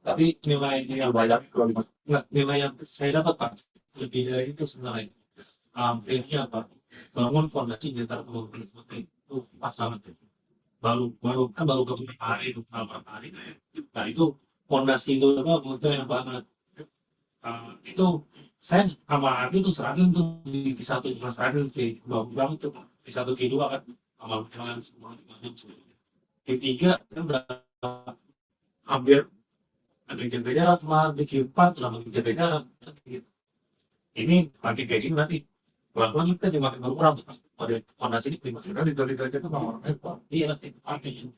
Tapi nilai yang banyak, nilai yang saya dapat Pak, lebih dari itu sebenarnya. Akhirnya apa? Bangun fondasi di antara itu pas banget. Baru baru kan baru beberapa hari itu beberapa hari. Nah itu fondasi itu apa? Itu yang banget. Itu saya sama Ardi itu seragam tuh di satu kelas seragam sih, bagus banget tuh di satu Q2 kan, sama jalan semua macam. Q3 kan berapa hampir ada yang jaga jarak sama di Q4 udah makin jaga jarak. Ini makin kayak gini nanti pelan-pelan kita juga makin berkurang tuh pada fondasi ini prima. Kan di kita itu nomor Pak. Iya pasti pakai.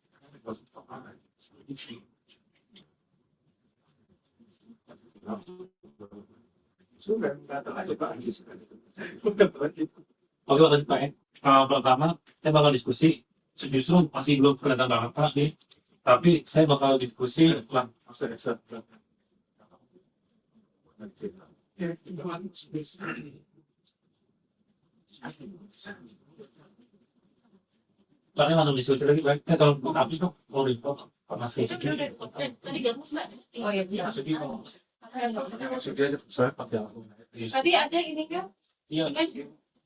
Sudah, datang aja Pak. Oke lanjut Pak ya. Pertama saya bakal diskusi, justru masih belum kelihatan banget Pak nih, tapi saya bakal diskusi tentang soalnya langsung diskusi lagi Pak. Kalau bukan habis dong, mau dipotong masih sedikit. Oh iya, Sedikit. Maksudnya saya pakai aku. tadi ada ini kan? Iya.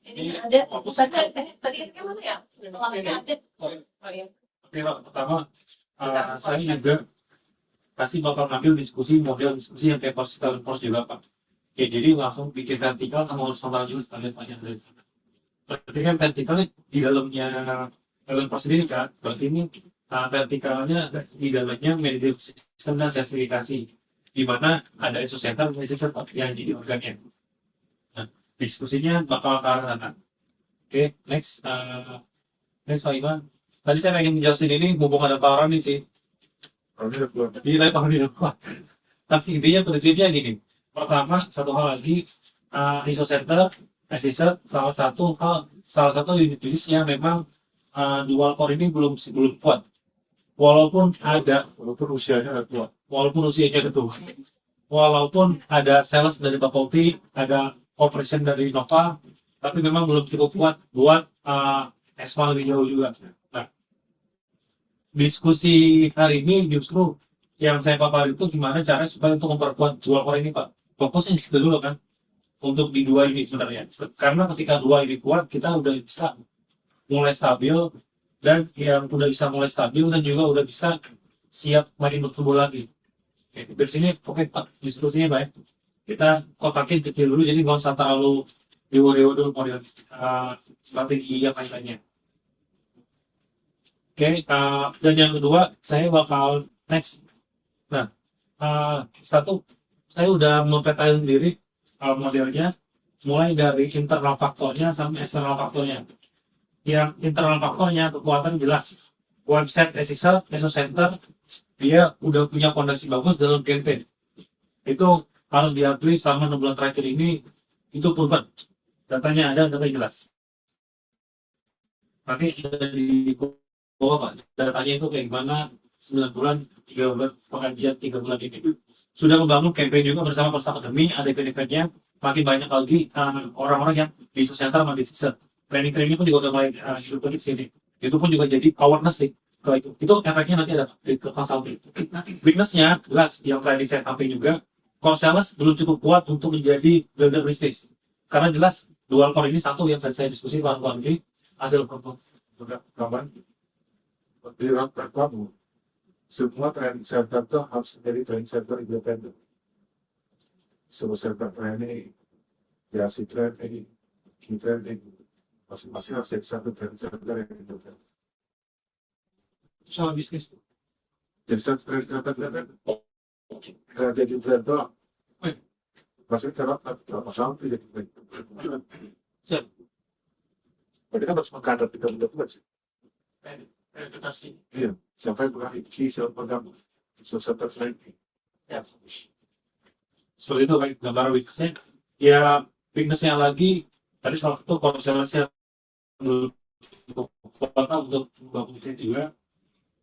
Ini ada tadi tadi kan mana ya? Ada. Oh iya. Oke Pak, pertama saya juga pasti bakal ngambil diskusi model diskusi yang kayak partial force juga Pak. Ya jadi langsung bikin vertikal sama horizontal juga sekalian panjang dari sana. Berarti kan vertikalnya di dalamnya Elon Force sendiri kan, berarti ini vertikalnya di dalamnya medium system dan sertifikasi, di mana ada isocenter dan isocenter yang jadi organnya. Nah, diskusinya bakal ke arah sana. Oke, next Pak Iman. Tadi saya pengen menjelaskan ini mumpung ada Pak Rami sih. Iya, Pak Rami lupa. Tapi intinya prinsipnya gini. Pertama, satu hal lagi, isocenter, SISET, salah satu unit jenis yang memang dual core ini belum kuat. Walaupun usianya kuat. Walaupun ada sales dari Tokopedia, ada operation dari Nova, tapi memang belum cukup kuat buat expand lebih jauh juga. Nah, diskusi hari ini justru yang saya paparin itu gimana cara supaya untuk memperkuat dual core ini Pak. Fokusnya di situ dulu kan, untuk di dua ini sebenarnya. Karena ketika dua ini kuat, kita udah bisa mulai stabil, dan yang udah bisa mulai stabil dan juga udah bisa siap makin bertumbuh lagi. Oke, dari sini oke Pak, diskusinya baik. Kita kotakin kecil dulu, jadi nggak usah terlalu riuh-riuh dulu model strategi yang lainnya. Oke, dan yang kedua saya bakal next. Nah, satu saya udah mempetakan sendiri modelnya, mulai dari internal faktornya sampai eksternal faktornya. Yang internal faktornya kekuatan jelas. Website Exocenter dia udah punya fondasi bagus dalam campaign. Itu harus diakui selama 6 bulan terakhir ini itu proven. Datanya ada, datanya jelas. Nanti di bawah Pak, datanya itu kayak gimana 9 bulan, 3 bulan pengajian, 3 bulan ini. Sudah membangun campaign juga bersama Pers Academy, ada event-eventnya, makin banyak lagi orang-orang yang di Exocenter sama di SISET. Training pun juga udah mulai hidup di sini. Itu pun juga jadi awareness sih. Kalau itu efeknya nanti ada di consulting. Weakness-nya jelas yang tadi saya sampaikan juga. Kalau sales belum cukup kuat untuk menjadi builder bisnis. Karena jelas dual core ini satu yang tadi saya diskusi kawan-kawan ini hasil Kapan? Di rapat kamu, semua training center itu harus menjadi training center independen. Semua center training, jasi training, key training, masing-masing harus jadi satu training center yang independen. soal bisnis. Jadi satu training center kan nggak jadi brand doang. Wih. Pasti karena mahal tidak brand. Siap. Berarti kan harus mengkader kita benar sih. Reputasi. Iya, siapa yang pernah isi, siapa pernah sesuatu training. Ya. Seperti itu kan gambar weakness-nya. Ya weakness-nya lagi tadi salah satu konsolidasi untuk bangun bisnis juga.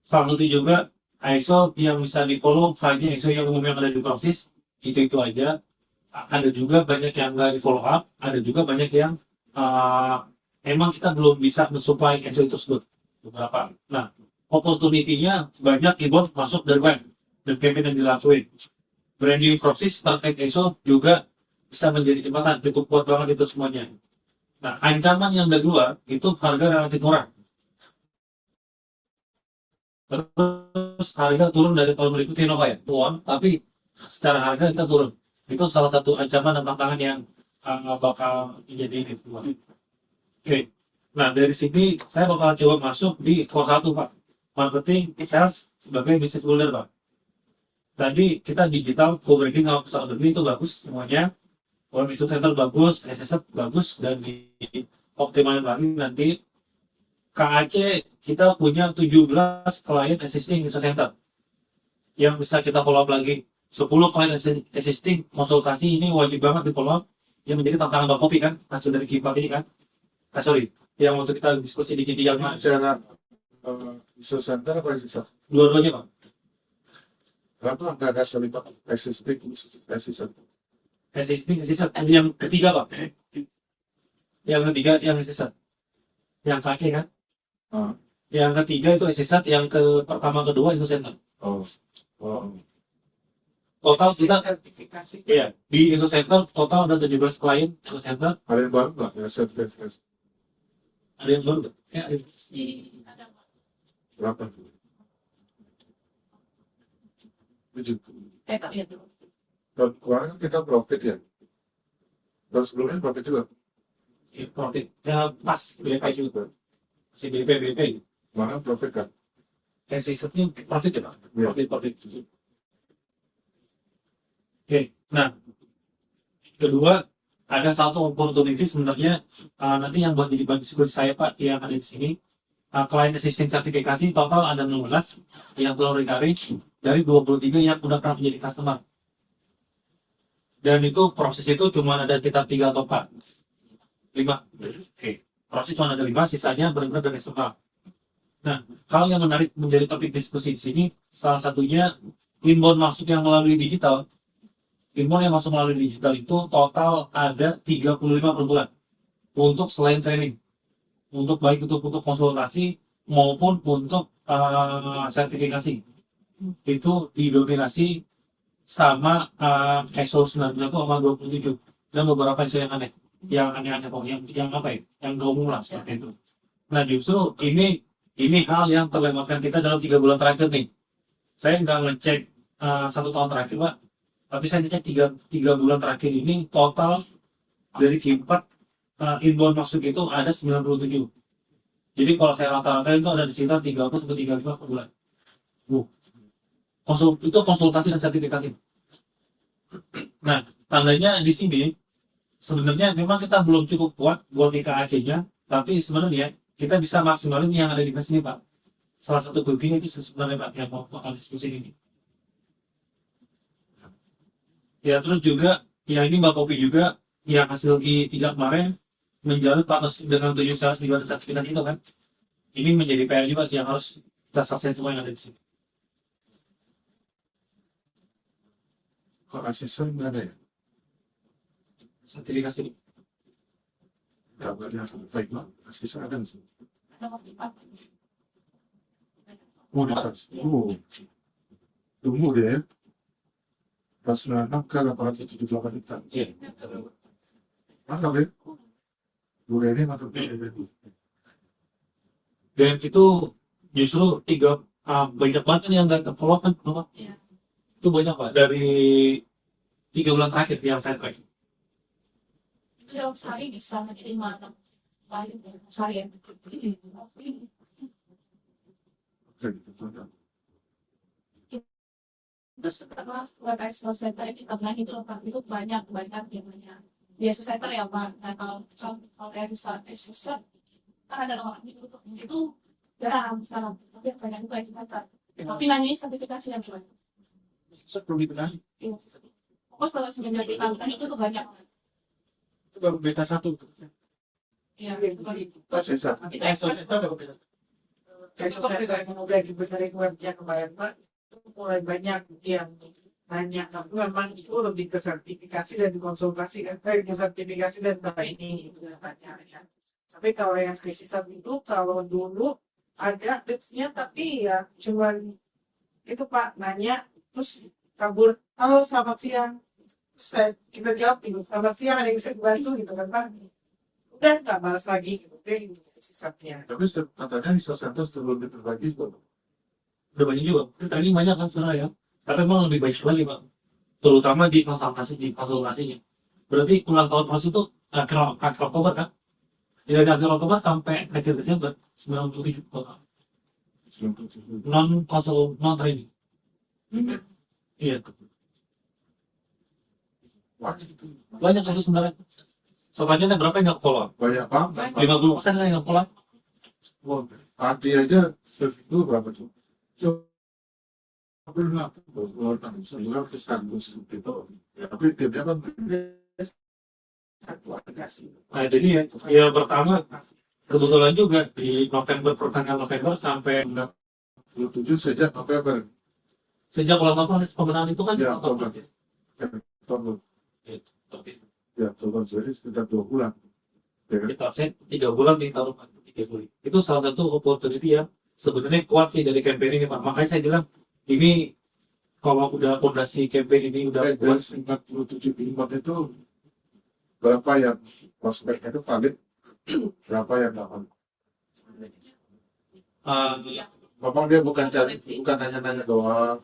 Salah satu juga ISO yang bisa di follow hanya ISO yang umumnya ada di proses itu aja. Ada juga banyak yang nggak di follow up, ada juga banyak yang emang kita belum bisa mensupply ISO itu tersebut beberapa. Nah, opportunity-nya banyak inbound masuk dari web dan campaign yang dilakuin. Branding proses terkait ISO juga bisa menjadi jembatan, cukup kuat banget itu semuanya. Nah, ancaman yang kedua itu harga relatif murah. Terus harga turun dari tahun berikutnya Nova ya, turun, tapi secara harga kita turun. Itu salah satu ancaman dan tantangan yang bakal menjadi ini. Oke, nah dari sini saya bakal coba masuk di core 1 Pak, marketing sales sebagai business builder Pak. Tadi kita digital, co-branding sama pusat order itu bagus semuanya. Kalau itu center bagus, SSF bagus, dan di optimalin lagi nanti KAC kita punya 17 klien existing user center yang bisa kita follow up lagi. 10 klien existing konsultasi ini wajib banget di follow up, yang menjadi tantangan Bang Kopi kan, hasil dari Kipak ini kan. Sorry, yang waktu kita diskusi di G3 kemarin. Secara user center apa existing? Dua-duanya Pak. Kenapa nggak ada selipat existing? Existing yang ketiga Pak. Yang ketiga yang existing. Yang KAC kan. Ah. Yang ketiga itu SSAT, yang pertama kedua itu center. Oh. Total kita sertifikasi. iya di ISO Center total ada 17 klien ISO Center. Ada yang baru nggak ya sertifikasi? Ada yang baru nggak? Ya, ada. Ada Berapa? 7. tak lihat dulu. Tahun kemarin kan kita profit ya. Tahun sebelumnya profit juga. Oke, profit. Ya, pas BPK juga. Masih BP. Kemarin profit kan? SSAT-nya profit ya Pak? Iya. Profit. Oke, nah kedua ada satu opportunity sebenarnya nanti yang buat jadi bahan diskusi saya Pak yang ada di sini. Klien existing sertifikasi total ada 16 yang telah recurring dari 23 yang udah pernah menjadi customer. Dan itu proses itu cuma ada sekitar 3 atau 4. 5. Oke. Proses cuma ada 5, sisanya benar-benar dari eksternal. Nah, hal yang menarik menjadi topik diskusi di sini, salah satunya inbound masuk yang melalui digital. Inbound yang masuk melalui digital itu total ada 35 per bulan untuk selain training. Untuk baik itu untuk konsultasi maupun untuk sertifikasi. Itu didominasi sama ISO 9001 sama 27 dan beberapa ISO yang aneh. Yang aneh-aneh kok, yang apa ya? Yang gak umum lah seperti itu. Nah justru ini hal yang terlewatkan kita dalam 3 bulan terakhir nih. Saya nggak ngecek 1 tahun terakhir Pak, tapi saya ngecek 3 bulan terakhir ini total dari Q4 inbound masuk itu ada 97. Jadi kalau saya rata-rata itu ada di sekitar 30 sampai 35 per bulan. Itu konsultasi dan sertifikasi. Nah, tandanya di sini sebenarnya memang kita belum cukup kuat buat di KAC-nya, tapi sebenarnya kita bisa maksimalin yang ada di sini Pak. Salah satu buktinya itu sebenarnya Pak yang mau diskusi ini. Ya terus juga, yang ini Mbak Kopi juga yang hasil G3 kemarin menjalin partnership dengan 7 sales di luar sertifikat itu kan. Ini menjadi PR juga yang harus kita selesaikan semua yang ada di sini. Kok asisten nggak ada ya? Sertifikasi ini. Nggak ada baik banget. Asisten ada nggak sih? Oh, di atas. Tunggu deh ya. Pas 96 ke 878 juta. Iya. Mantap ya? Bu Reni mantap. Dan itu justru banyak banget yang nggak terfollow kan, Pak? Iya. Itu banyak Pak dari 3 bulan terakhir yang saya track. Itu dalam sehari bisa menjadi 5 kali sehari ya. Terus setelah web access center yang kita bilang itu Pak, itu banyak jumlahnya. Di access center ya Pak. Nah kalau di access kan ada nomor itu jarang sekarang. Tapi yang banyak itu access center. Tapi nanyain sertifikasi yang banyak. Sebelum dibenahi, Iya. Pokoknya setelah semenjak dilakukan itu tuh banyak. itu baru beta 1. Iya, itu lagi. Pas sisa. Itu access center. baru beta. Kayak saya yang udah dibenerin webnya kemarin Pak, itu mulai banyak yang nanya, tapi memang itu lebih ke sertifikasi dan konsultasi dan ke sertifikasi dan training itu yang tanya ya. Tapi kalau yang krisisan itu kalau dulu ada tips-nya tapi ya cuman itu Pak nanya terus kabur, halo selamat siang, terus kita jawab gitu, selamat siang ada yang bisa dibantu gitu kan Pak, udah nggak balas lagi gitu deh sisanya. Tapi katanya di center sebelum diperbaiki juga. Udah banyak juga. Training banyak kan sebenarnya ya. Tapi emang lebih baik lagi Pak. Terutama di konsultasinya. Berarti ulang tahun proses itu akhir Oktober kan? Dari akhir Oktober sampai akhir Desember 97 Pak. Non training. Iya. Wah, itu Banyak itu sebenarnya. Sebanyak berapa yang nggak follow up? banyak banget. 50% kan yang nggak follow up. Wah, Adi aja itu berapa tuh? Coba sebenarnya status itu, ya, tapi timnya kan Keluarga sih. Nah jadi ya pertama kebetulan juga di November, pertengahan November sampai 27 sejak November. sejak ulang tahun proses pembenahan itu kan Ya, Oktober. Oktober. Oke. Ya, Oktober jadi sekitar 2 bulan. Ya kan? Kita absen 3 bulan di tahun 3 bulan. Itu salah satu opportunity yang sebenarnya kuat sih dari campaign ini Pak. Makanya saya bilang ini kalau udah fondasi campaign ini udah Dari kuat. 97 import itu berapa yang prospeknya itu valid, berapa yang nggak valid. Memang dia bukan hanya nanya doang.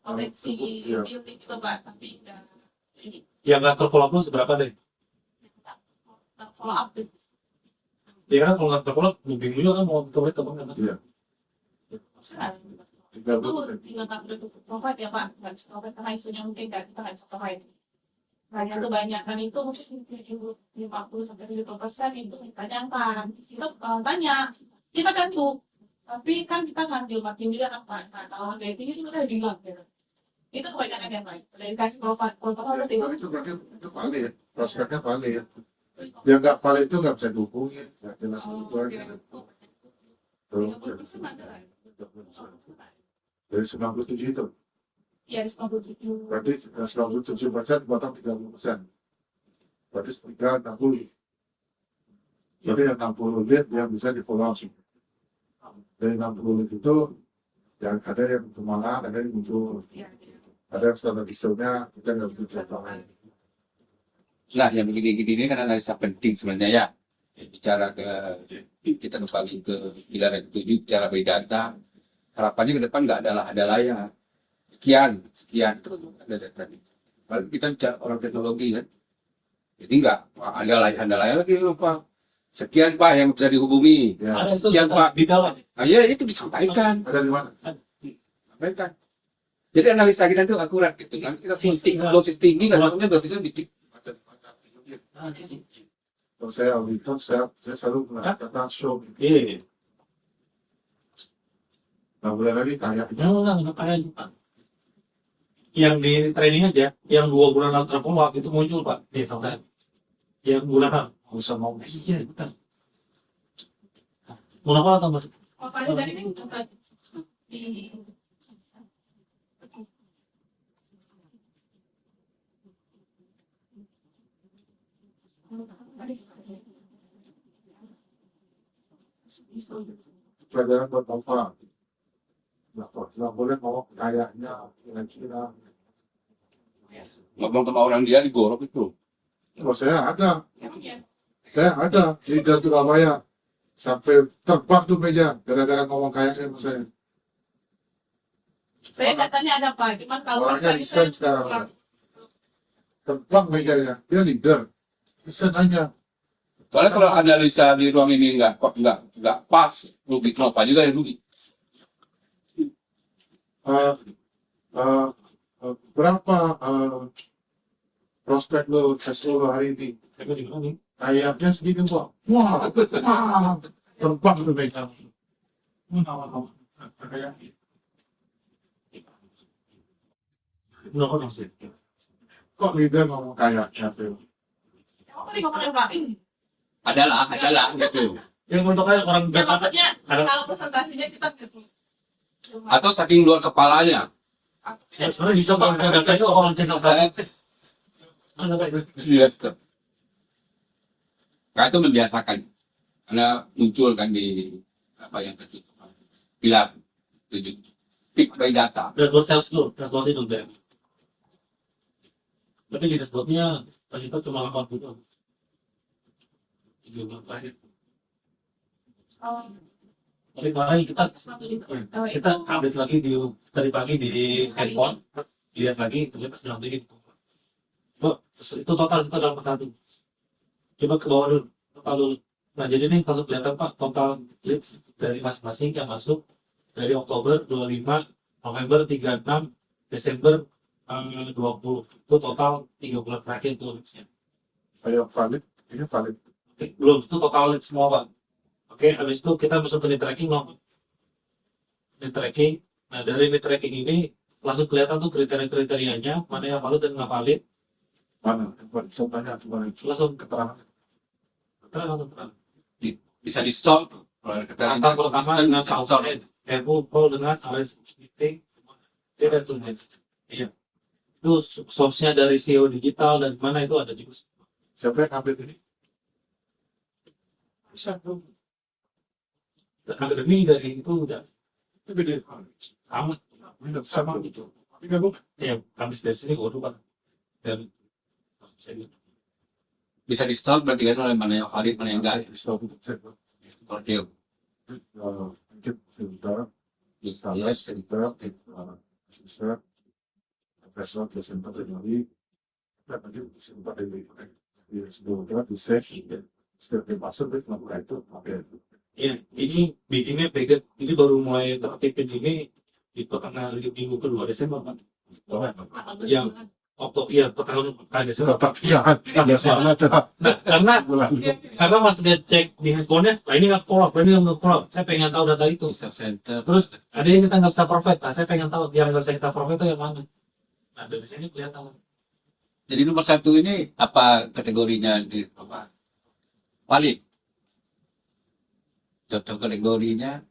Potensi Iya. building itu Pak, tapi enggak ini Yang nggak terfollow up seberapa deh? follow up. Ya kan kalau nggak terfollow up, bingung juga kan mau betul itu kan. Iya. Itu tinggal tak perlu provide ya Pak, nggak bisa provide karena isunya mungkin nggak kita nggak bisa provide. Nah yang kebanyakan itu mungkin 50-70% itu ditanyakan, itu tanya, kita bantu, tapi kan kita ngambil makin juga apa, nah kalau harga tinggi itu udah bilang gitu. Itu kebanyakan yang lain, dari kasih proposal sih. Itu berarti itu valid, prospeknya valid. Yang nggak valid itu nggak bisa dihubungin, nggak jelas itu aja. Terus, 30% ada lah. dari 97 itu, Ya di 97. berarti 97% potong 30%. Berarti sekitar 60. Jadi yang 60 lead yang bisa di follow up. Dari 60 lead itu, yang ada yang kemana, ada yang muncul. Ada yang standar isolnya, kita nggak bisa contoh. Nah, yang begini-gini ini kan analisa penting sebenarnya ya. Bicara kita kembali ke pilar yang ketujuh, bicara by data. Harapannya ke depan nggak ada layar. Sekian, itu ada datanya. Kalau kita bicara orang teknologi kan, jadi nggak ada layar lagi lupa. Sekian Pak yang bisa dihubungi. Ya, Ada itu Sekian, Pak. detail Pak. Ah, ya itu disampaikan. ada di mana? Sampaikan. Jadi analisa kita itu akurat gitu. Nanti kita dosis tinggi kan, maksudnya dosisnya dikit. Kalau saya auditor, saya selalu mengatakan show. Iya. Nggak boleh lagi kayak Enggak kayak Pak. Yang di training aja, yang 2 bulan lalu terfollow up itu muncul Pak. Iya, sampai yang bulan usah mau iya betul. Mau apa atau Mas? Makanya dari ini udah di pelajaran buat apa? Nggak boleh mau kayaknya kira-kira. Ngomong sama orang dia digorok itu. Oh, saya ada emangnya leader Surabaya sampai terbang tuh meja gara-gara ngomong kayaknya sama saya. saya datanya ada Pak, cuman kalau Orangnya misalnya resign sekarang. Terbang mejanya, dia leader. Saya tanya, Soalnya kalau analisa di ruang ini nggak pas, rugi kenapa juga yang rugi. berapa prospek lo SO lo hari ini? Tapi di mana nih? Ayatnya segini kok. Wah, terbang tuh mereka. Nggak sih. Kok leader ngomong kayaknya tuh? Kamu tadi ngomong yang lain. Adalah gitu. Yang untuk orang Ya maksudnya ada kalau presentasinya kita gitu. Atau saking luar kepalanya. ya sebenarnya bisa bang data itu orang cek ada kayak Director. Nah, itu membiasakan. Karena muncul kan di apa yang kecil. Pilar 7. Speak by data. dashboard sales dulu, dashboard itu deh. Tapi di dashboardnya kita cuma 80. 3 bulan terakhir. Oh, Tapi kemarin kita Oh, kita itu- update lagi di tadi pagi di handphone, lihat lagi ternyata sedang tinggi. Oh, itu total kita dapat satu. Coba ke bawah dulu, total dulu. Nah jadi ini langsung kelihatan Pak total leads dari masing-masing yang masuk dari Oktober 25, November 36, Desember 20. Itu total 3 bulan terakhir itu leadsnya. Ayo valid, ini valid. Oke, belum itu total lead semua Pak. Oke, habis itu kita masuk ke lead tracking loh. Lead tracking. Nah dari lead tracking ini langsung kelihatan tuh kriteria-kriterianya mana yang valid dan nggak valid. Mana? Contohnya cuma itu. Langsung keterangan. Keterangan. Bisa di-solve. Kalau keterangan Antar pertama dengan solve. KUN, MU, call dengan RS meeting, tidak tuh. Iya. Itu source-nya dari SEO digital dan mana itu ada juga. Siapa yang update ini? Bisa tuh. Akademi dari itu udah Itu beda. amat. Ini sama gitu. Tapi nggak bukan. Ya, kami dari sini waduh Pak. Dan bisa gitu. Bisa di-solve berarti kan oleh mana yang valid, mana yang enggak. Stop itu. Seperti itu. Mungkin filter, Yes, filter, assessor, profesor, presenter dari, dan nanti disimpan dari sebelum kita di save, setiap dia masuk dia melakukan itu, Ya, ini bikinnya beda. Ini baru mulai tertipin ini di pertengahan minggu kedua Desember Pak. Yang iya pertengahan Desember. pertigaan, ada salah tuh. Nah, karena Bulan pas dia cek di handphonenya, nah ini nggak follow up, ini nggak follow up. Saya pengen tahu data itu. Bisa center. Terus ada yang kita nggak bisa provide. Nah, saya pengen tahu yang nggak bisa kita provide itu yang mana. Nah dari sini kelihatan. Jadi nomor 1 ini apa kategorinya di apa? Valid. Contoh kategorinya,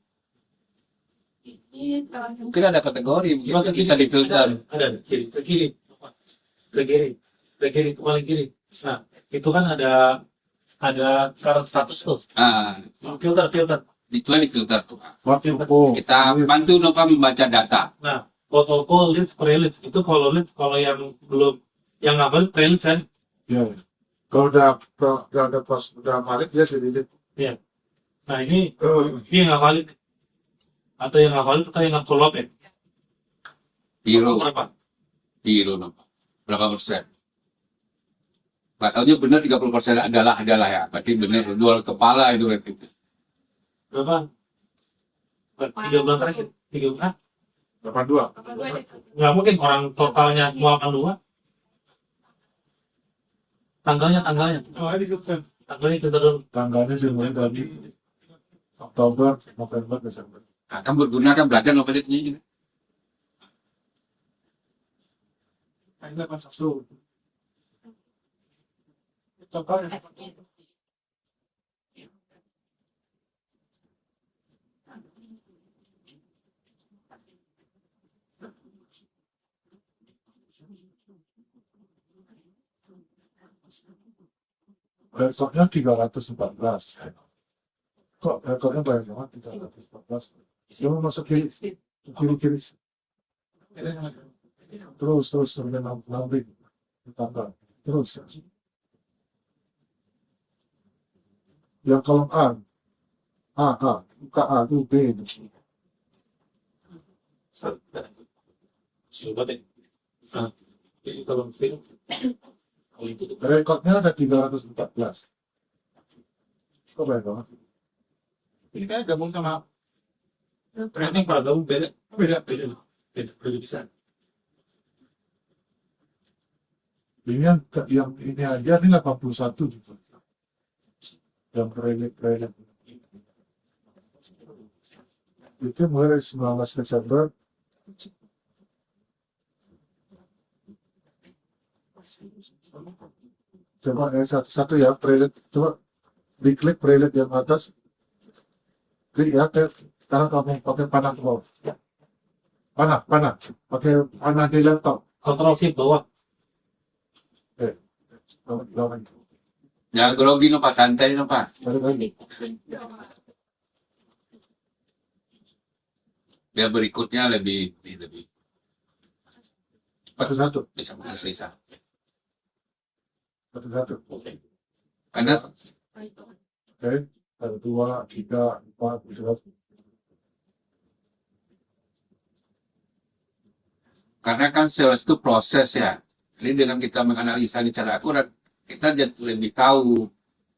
Ini terang. mungkin ada kategori, Cuma mungkin ke bisa difilter. Ada ke kiri, ke kiri itu paling kiri. Nah itu kan ada current status tuh. Ah, Filter. itu yang difilter tuh. waktu Kita bantu Nova membaca data. Nah, protokol leads, pre-leads itu kalau leads kalau yang belum yang nggak valid pre-leads kan. ya, kalau udah valid dia jadi Nah ini yang nggak valid atau yang nggak valid atau yang nggak follow up ya. Biru, Berapa? biru Nova. Berapa persen? Nggak tahunya benar 30% adalah ya. Berarti benar dua kepala itu berarti. Berapa? 3 bulan terakhir. 3 bulan? 82. Apa gue deh? Nggak mungkin orang totalnya semua akan 2. Tanggalnya. Tanggalnya kita dulu. Tanggalnya dimulai dari Oktober, November, Desember. Nah, kan berguna kan belajar novelnya juga. Ini 81. Totalnya. Rekornya 314. Kok rekornya banyak banget 314. Dia mau masuk kiri. Terus sampai nambah tambah terus. Yang kolom A, buka A itu B. Coba deh. Nah, jadi kalau film kalau itu tuh Rekornya ada 314. Kok banyak banget? ini kan gabung sama training pada gabung beda bisa. Ini yang ini aja ini 81 gitu. Yang prelit itu mulai dari 19 Desember coba satu-satu ya prelit, coba diklik prelit yang atas, klik ya, sekarang kamu pakai panah ke bawah, panah pakai panah di laptop. Kontrol shift bawah. Lawan. Jangan grogi no Pak, santai no Pak. Balik lagi. Ya berikutnya lebih Satu-satu, bisa menganalisa. satu-satu. Karena Oke, 1, 2, 3, 4, 5. karena kan sales itu proses ya. Jadi dengan kita menganalisa secara akurat, kita jadi lebih tahu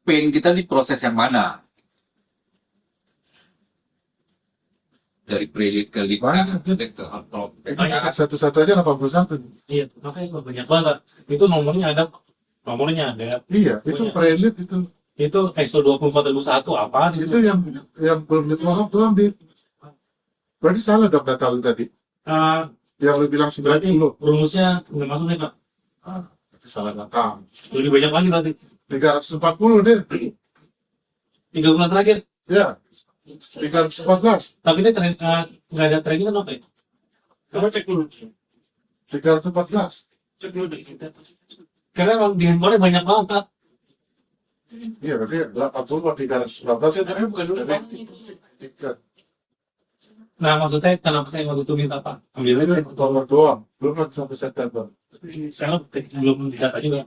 pain kita di proses yang mana. Dari prelit ke lead Banyak, ke hot top. Satu-satu aja 81. Iya, makanya banyak banget. Itu nomornya ada. Iya, itu prelit Itu ISO 24001 apaan itu itu? yang belum di follow up tuh ambil. Berarti salah dong data lu tadi. Ah, Yang lu bilang berarti 90. rumusnya nggak masuk nih Pak. Salah data. Lebih banyak lagi berarti. 340 deh. 3 bulan terakhir. Ya. 314. Tapi ini nggak ada trending kan apa ya? Coba cek dulu. 314. Cek dulu deh. Karena emang di handphone banyak banget Pak. Iya, berarti 80 atau 314. Sebenarnya bukan dulu, Pak. Nah maksudnya kenapa saya waktu itu minta Pak? Ambil Itu aja. Oktober doang. Belum nanti sampai September. Sekarang belum didata juga.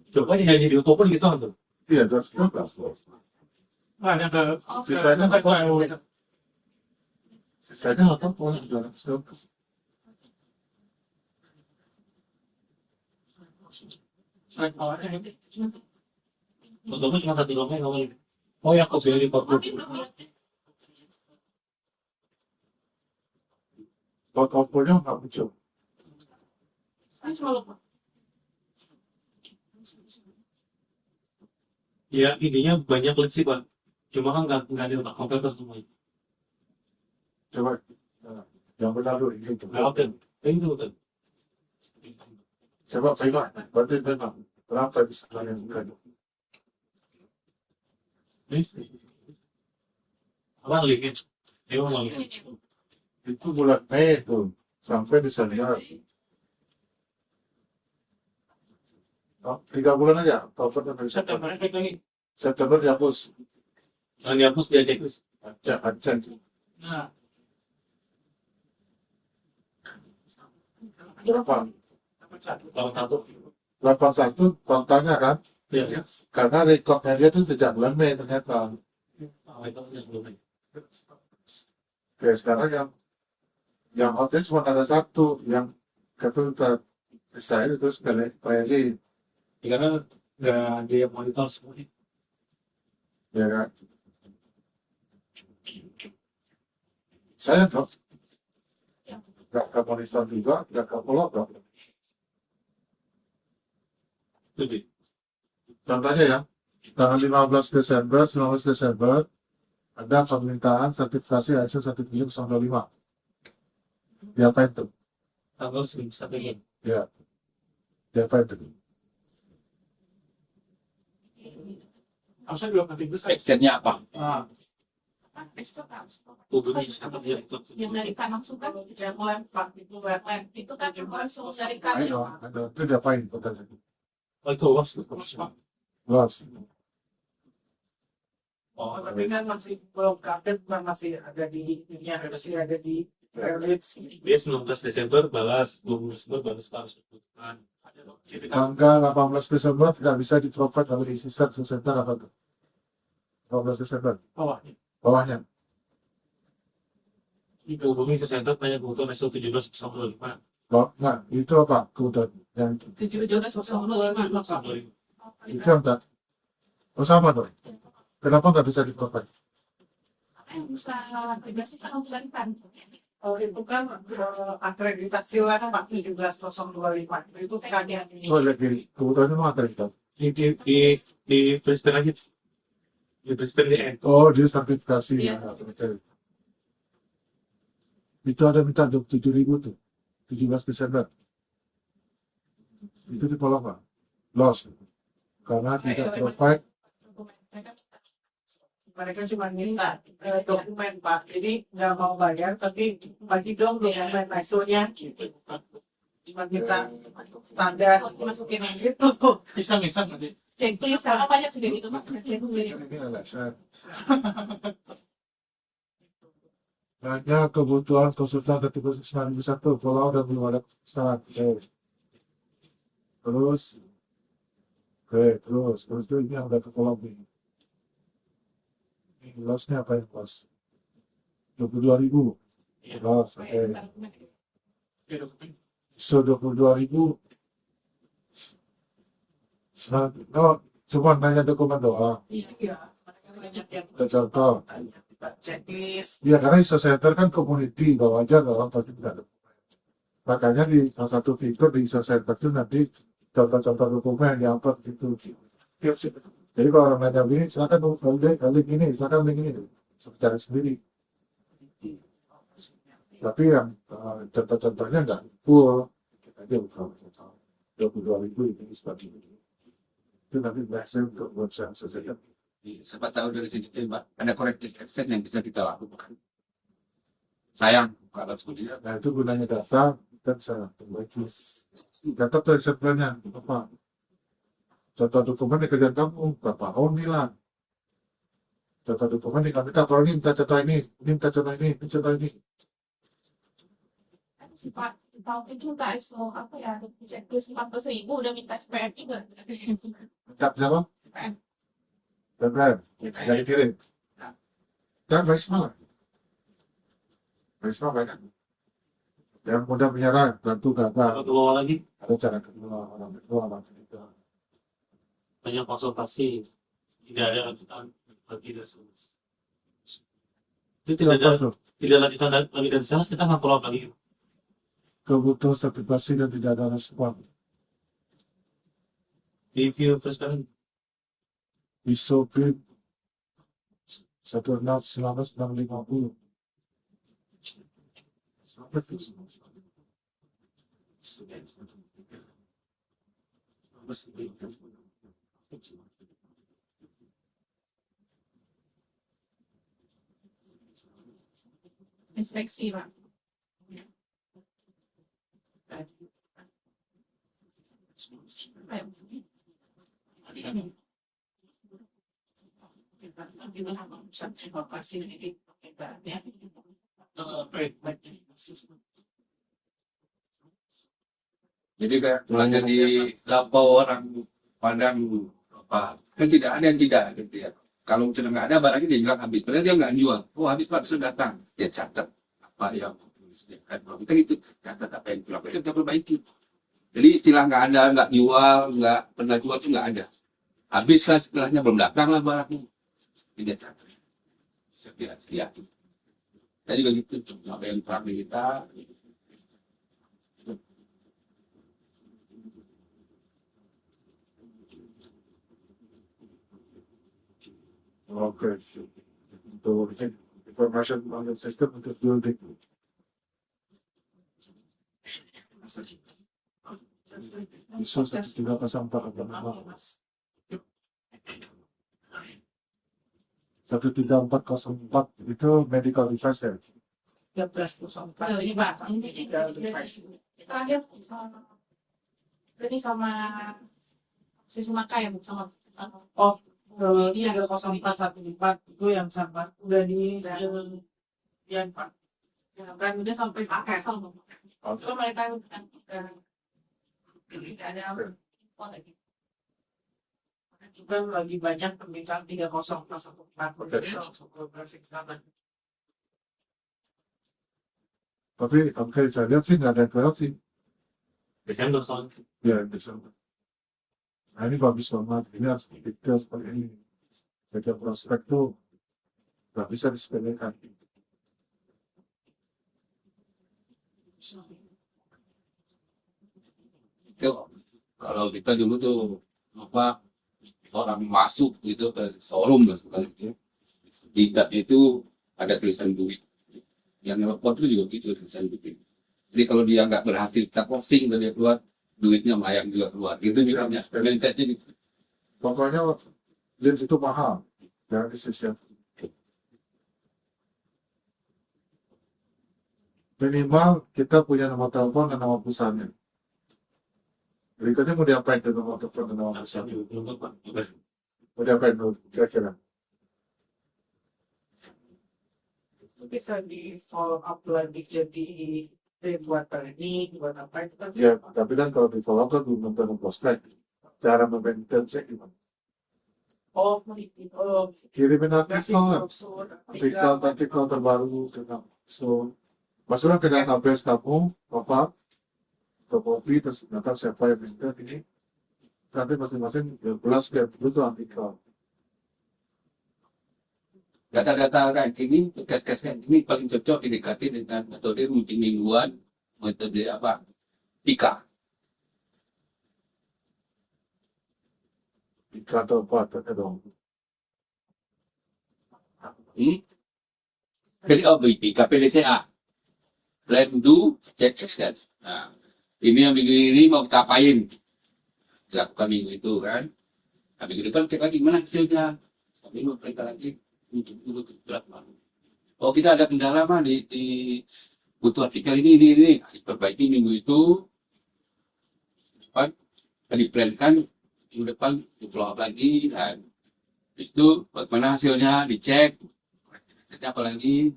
Coba aja jadi Oktober gitu kan tuh. Iya, 215. Nah, ada Sisanya nggak tahu. Sisanya nggak tahu. 215. Oktober cuma 1 doang awalnya. Oh ya, kok beli Pak. Buat outputnya nggak muncul. Saya cuma lupa. Ya intinya banyak lead sih Pak. Cuma kan nggak ada otak komputer semuanya. Coba yang benar dulu ini. Nggak update. Itu kan. Coba pegang. Berarti memang. Kenapa bisa kalian bukan? Apa linknya? Emang lagi. Itu bulan Mei tuh. Sampai Desember. Oh, 3 bulan aja. Oktober sampai Desember. September dihapus. Yang dihapus dia checklist. Acak. Nah, Berapa? Tahun 1. 81 totalnya kan? Ya, ya. Karena rekodnya dia tuh sejak bulan Mei ternyata. Itu yang sebelumnya. Oke, sekarang yang hotnya cuma ada satu. Yang kefilter. Israel terus Prelit. Karena nggak ada yang monitor semuanya. Ya kan? Saya dong. Gak ke monitor juga, gak ke follow dong. Itu deh. Contohnya ya, tanggal 15 Desember, 19 Desember, ada permintaan sertifikasi ISO 17025. Diapain tuh? Tanggal 9 Ya, diapain tuh? harusnya belum nanti besar. Actionnya apa? Ah, Tubuhnya sistem ya. Yang dari kanan suka yang melempar itu kan. itu kan langsung dari Ayo, kanan. ada itu diapain pertanyaan? Oh itu was. Luas. Oh, Tapi kan masih belum kaget, kan masih ada di dunia, masih ada di Reddit. dia 19 Desember balas, 20 Desember balas balas. Ada dong. Tanggal 18 Desember tidak bisa di-provide oleh isi center apa tuh? 18 Desember, Bawah. bawahnya. Itu hubungi sesenter tanya kebutuhan ISO 17025. Nah, itu apa kebutuhan? Yang 17.025. itu yang tak. Oh sama dong. Kenapa nggak bisa di-provide? Apa yang bisa integrasi kan harus dari kan. Kalau itu kan akreditasi lah Pak 17025 itu kan yang ini. Oh, lagi kebutuhannya mau akreditasi. Di Brisbane aja. Di Brisbane di Oh, dia sertifikasi. Iya. Ya, oke. Itu ada minta 27.000 tuh, 17 Desember. Itu ditolak Pak. Loss. Karena tidak provide. Mereka cuma minta dokumen Pak, jadi nggak mau bayar tapi bagi dong dokumen ISO-nya gitu. Cuma minta standar Harus dimasukin aja. gitu. Bisa nanti. Checklist sekarang banyak sih kayak gitu Pak. Checklist. Ini alasan. Hanya kebutuhan konsultan ketika 901 pulau dan belum ada kesalahan. Terus, terus itu ini yang udah ke pulau ini. Ini lossnya apa yang loss? 22.000. Loss, oke. So 22.000. Oh, cuma nanya dokumen doang. Iya, mereka banyak yang Kita contoh. minta checklist. Ya karena ISO Center kan community, bahwa aja orang pasti tidak ada. Makanya di salah satu fitur di ISO Center itu nanti contoh-contoh dokumen yang upload gitu. Jadi kalau orang nanya begini, silakan link ini, silakan link ini. Cari sendiri. Tapi yang contoh-contohnya nggak full, kita aja buka 22.000 ini seperti ini. Itu nanti maximum untuk website ISO Center. Siapa tahu dari situ Mbak, ada corrective action yang bisa kita lakukan. Sayang, kalau seperti itu. Nah itu gunanya data, kita bisa perbaiki. Data tuh sebenarnya apa? Contoh dokumen di kerjaan kamu, berapa tahun hilang? Contoh dokumen di kita kalau ini minta contoh ini minta contoh ini contoh ini. Si Pak tahun itu minta ISO apa ya? Checklist 14.000 udah minta SPM juga. Minta siapa? SPM. BBM, jadi kirim. Dan Baisma. Baisma banyak. Yang mudah menyerah, tentu gagal. Kedua lagi Ada cara kedua, orang kedua, orang ketiga. banyak konsultasi. Tidak ada lanjutan. Tidak selesai. Itu tidak Apa ada tuh? tidak lanjutan lagi dari sales, kita nggak follow up lagi. Kebutuhan sertifikasi dan tidak ada respon. Review first kali. ISO PIP 16650. Sampai tuh semua. Inspeksi Pak. Jadi kayak mulanya di lapor orang Padang apa kan tidak ada yang tidak gitu ya. Kalau sudah nggak ada barangnya dia bilang habis, padahal dia nggak jual. Oh habis Pak bisa datang, dia catat apa yang disediakan. Kalau kita gitu catat apa yang kurang itu kita perbaiki. Jadi istilah nggak ada, nggak jual, nggak pernah jual itu nggak ada. Habis lah setelahnya belum datang lah barangnya. Tidak catat. Setiap lihat. Kita juga gitu, apa yang kurang di kita. Oke. Untuk information management system untuk building. ISO 13004 13404 itu medical device ya. 1304 Ini Pak, ini terakhir ini sama si Sumaka ya Bu, sama Oh, kalau 30414 itu yang sama udah di yang Pak. ya, kan udah sampai pakai sama. Oke. Cuma mereka udah tidak ada info lagi. Juga lagi banyak permintaan 30414 Oke. itu langsung ke sama. Tapi oke, saya lihat sih nggak ada interaksi. Desember soalnya. Ya, bisa. Nah ini bagus banget. Ini harus detail seperti ini. Jadi prospek tuh nggak bisa disepelekan. Itu kalau kita dulu tuh apa orang masuk gitu ke showroom dan sebagainya, tidak itu ada tulisan duit. Yang nelfon itu juga gitu tulisan duit. Jadi kalau dia nggak berhasil kita posting dan dia keluar, duitnya melayang juga keluar. Gitu juga ya. Mindsetnya gitu. Pokoknya lead itu mahal, jangan disisiap. Minimal kita punya nomor telepon dan nomor perusahaannya. Berikutnya mau diapain tuh nomor telepon dan nomor perusahaannya? Belum Pak. Mau diapain dulu kira-kira? Itu bisa di follow up lagi jadi buat training, buat apa itu kan. Ya, tapi kan kalau di follow up kan belum tentu prospek. Cara maintenance-nya gimana? Oh, Kirimin kasih artikel, brosur, artikel terbaru tentang so masukkan ke database kamu, Nova, atau Poppy, terus data siapa yang minta ini, nanti masing-masing 12 dan itu artikel. Data-data kayak gini, case-case kayak gini paling cocok didekati dengan metode multimingguan, metode apa? PIKA. Tiga atau empat, ada dong. PIKA, PDCA. Plan, do, check, success. Nah, ini yang minggu ini mau kita apain? Dilakukan minggu itu kan. Nah, minggu depan cek lagi mana hasilnya. Tapi mau perintah lagi. Oh, kita ada kendala mah di butuh artikel ini. Perbaiki minggu itu. Depan, diplankan minggu depan follow up lagi. Dan itu bagaimana hasilnya dicek. Apa lagi?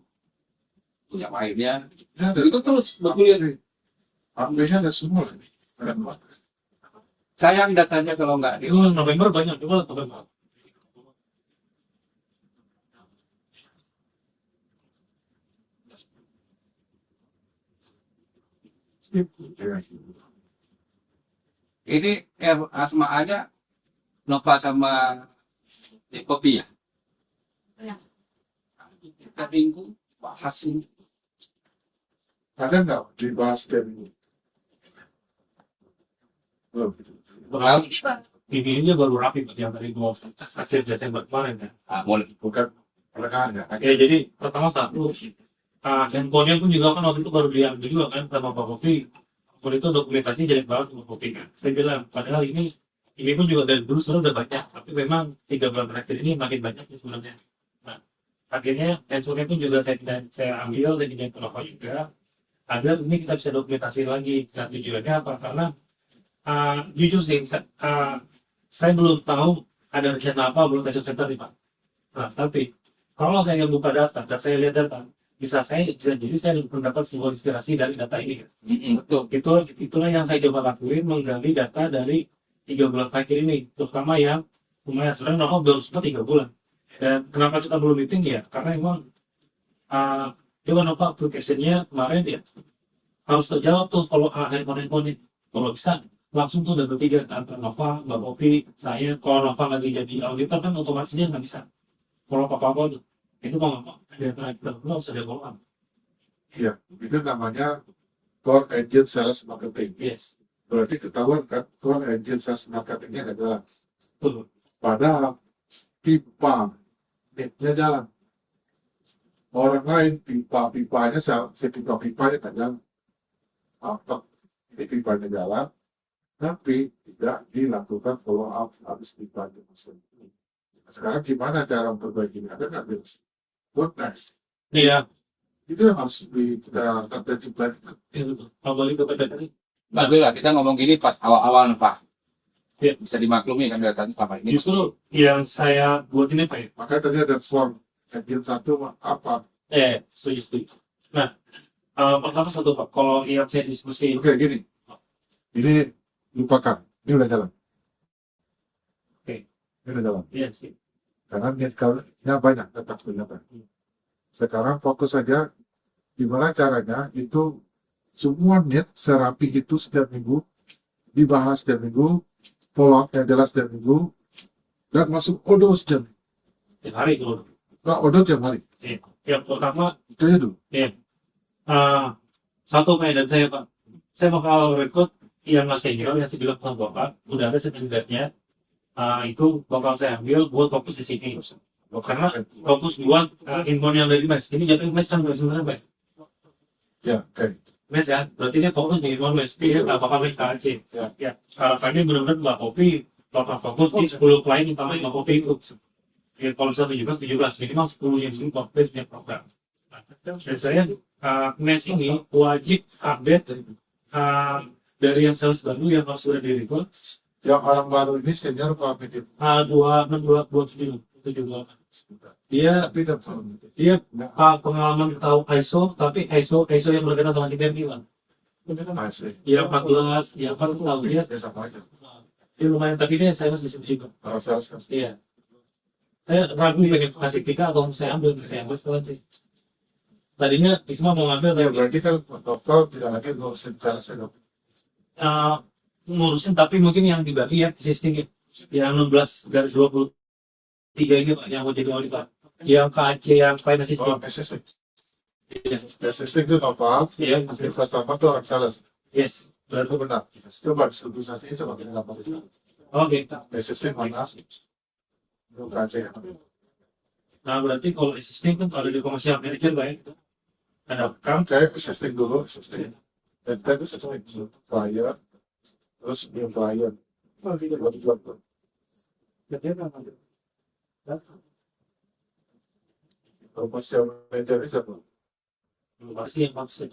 Yang lainnya. Ya, Itu terus bergulir. Aplikasinya ada semua. Sayang datanya kalau nggak di Itu November banyak juga November. ini asma aja Nova sama Kopi ya. Ya. Kita minggu bahas ini. Ada nggak dibahas ini? Belum. Berlalu Ini Bang, ini baru rapi Pak, yang dari 2 akhir Desember kemarin ya. Boleh. Bukan pertengahan ya. Ya jadi pertama satu, handphonenya pun juga kan waktu itu baru diambil juga kan sama Pak Kopi. Waktu itu dokumentasi jelek banget sama Kopi kan. Saya bilang padahal ini pun juga dari dulu sebenarnya udah banyak, tapi memang 3 bulan terakhir ini makin banyak ya sebenarnya. Nah, akhirnya handphonenya pun juga saya ambil dan dijadikan Nova juga agar ini kita bisa dokumentasi lagi. Dan tujuannya apa? Karena jujur sih, saya belum tahu ada rencana apa belum kasih center nih Pak. Nah, tapi kalau saya buka data dan saya lihat data, bisa jadi saya mendapat sebuah inspirasi dari data ini. Betul. Itulah yang saya coba lakuin, menggali data dari 3 bulan terakhir ini, terutama yang lumayan sebenarnya Nova baru sempat 3 bulan. Dan kenapa kita belum meeting ya? Karena emang coba Nova application-nya kemarin ya harus terjawab tuh kalau handphone ini. Kalau bisa langsung tuh udah bertiga antara Nova, Mbak Kopi, saya. Kalau Nova lagi jadi auditor kan otomatis dia nggak bisa. Kalau apa-apa tuh itu kalau ada antara kita berdua harus ada follow up. Ya, itu namanya core engine sales marketing. Yes, Berarti ketahuan kan core engine sales marketingnya nggak jalan. betul. Padahal pipa netnya jalan. Orang lain pipa-pipanya si pipa-pipanya nggak jalan. Apa? Ini pipanya jalan, tapi tidak dilakukan follow up habis pipa itu masuk. Sekarang gimana cara memperbaikinya? Ada nggak jelas? What next? Iya, Itu yang harus kita strategi plan. iya betul. Kembali ke tadi. Bagus lah kita ngomong gini pas awal-awal Nova. Iya. Bisa dimaklumi kan datanya selama ini. Justru yang saya buat ini Pak ya. Makanya tadi ada form engine 1 apa? Setuju. Nah, pertama satu Pak, kalau yang saya diskusi, Oke, gini. Ini lupakan. Ini udah jalan. Oke. Ini udah jalan. iya sih. Karena niatnya banyak, tetap banyak. Sekarang fokus saja gimana caranya itu semua niat serapi itu setiap minggu dibahas setiap minggu, follow up yang jelas setiap minggu, dan masuk odo setiap minggu. Tiap hari dulu. Nah, odo tiap hari. Yang pertama, Itu aja dulu. eh, satu medan saya Pak, saya bakal rekrut yang nggak senior yang saya bilang sama Bapak, udah ada sertifikatnya. Itu bakal saya ambil buat fokus di sini. Karena fokus buat inbound yang dari mes. Ini jatuh mes kan sebenarnya mes. Ya, oke. Mes ya, berarti dia fokus di inbound mes. Dia nggak bakal main KAC. Ya, harapannya benar-benar Mbak Kopi bakal fokus di 10 klien utama Mbak Kopi itu. Ya, kalau misalnya 17 minimal 10 yang dulu komplit punya program. Dan saya mes ini wajib update dari yang sales baru yang harus sudah di record. Yang orang baru ini senior apa medium? 26 dia Tapi tidak sama. dia pengalaman tahu ISO tapi ISO yang berkaitan sama TPM Bang. Masih. Ya 14 ya 4 tahu dia Ya sama aja. dia lumayan tapi dia saya masih juga. Kalau sales kan. Iya, saya ragu pengen kasih Tika atau saya ambil sekalian sih. Tadinya Isma mau ngambil Ya tapi berarti kan novel tidak lagi ngurusin sales ya dong. ngurusin tapi mungkin yang dibagi ya existing yang 16 dari 23 ini Pak yang mau jadi wali Pak. Yang KAC yang klien Oh, assistant. assisting. Iya. Assisting itu novel. Iya, Customer itu orang sales. yes. Itu benar. Coba distribusinya coba kita dapat di sana. Oke. Assisting mana? Itu KC. Nah, berarti kalau existing kan kalau di commercial manager Pak ya. Ada Kan kayak assisting dulu, assisting. Dan tadi assisting client, terus new client. Buat. Commercial manager ini siapa? pasti yang maksud.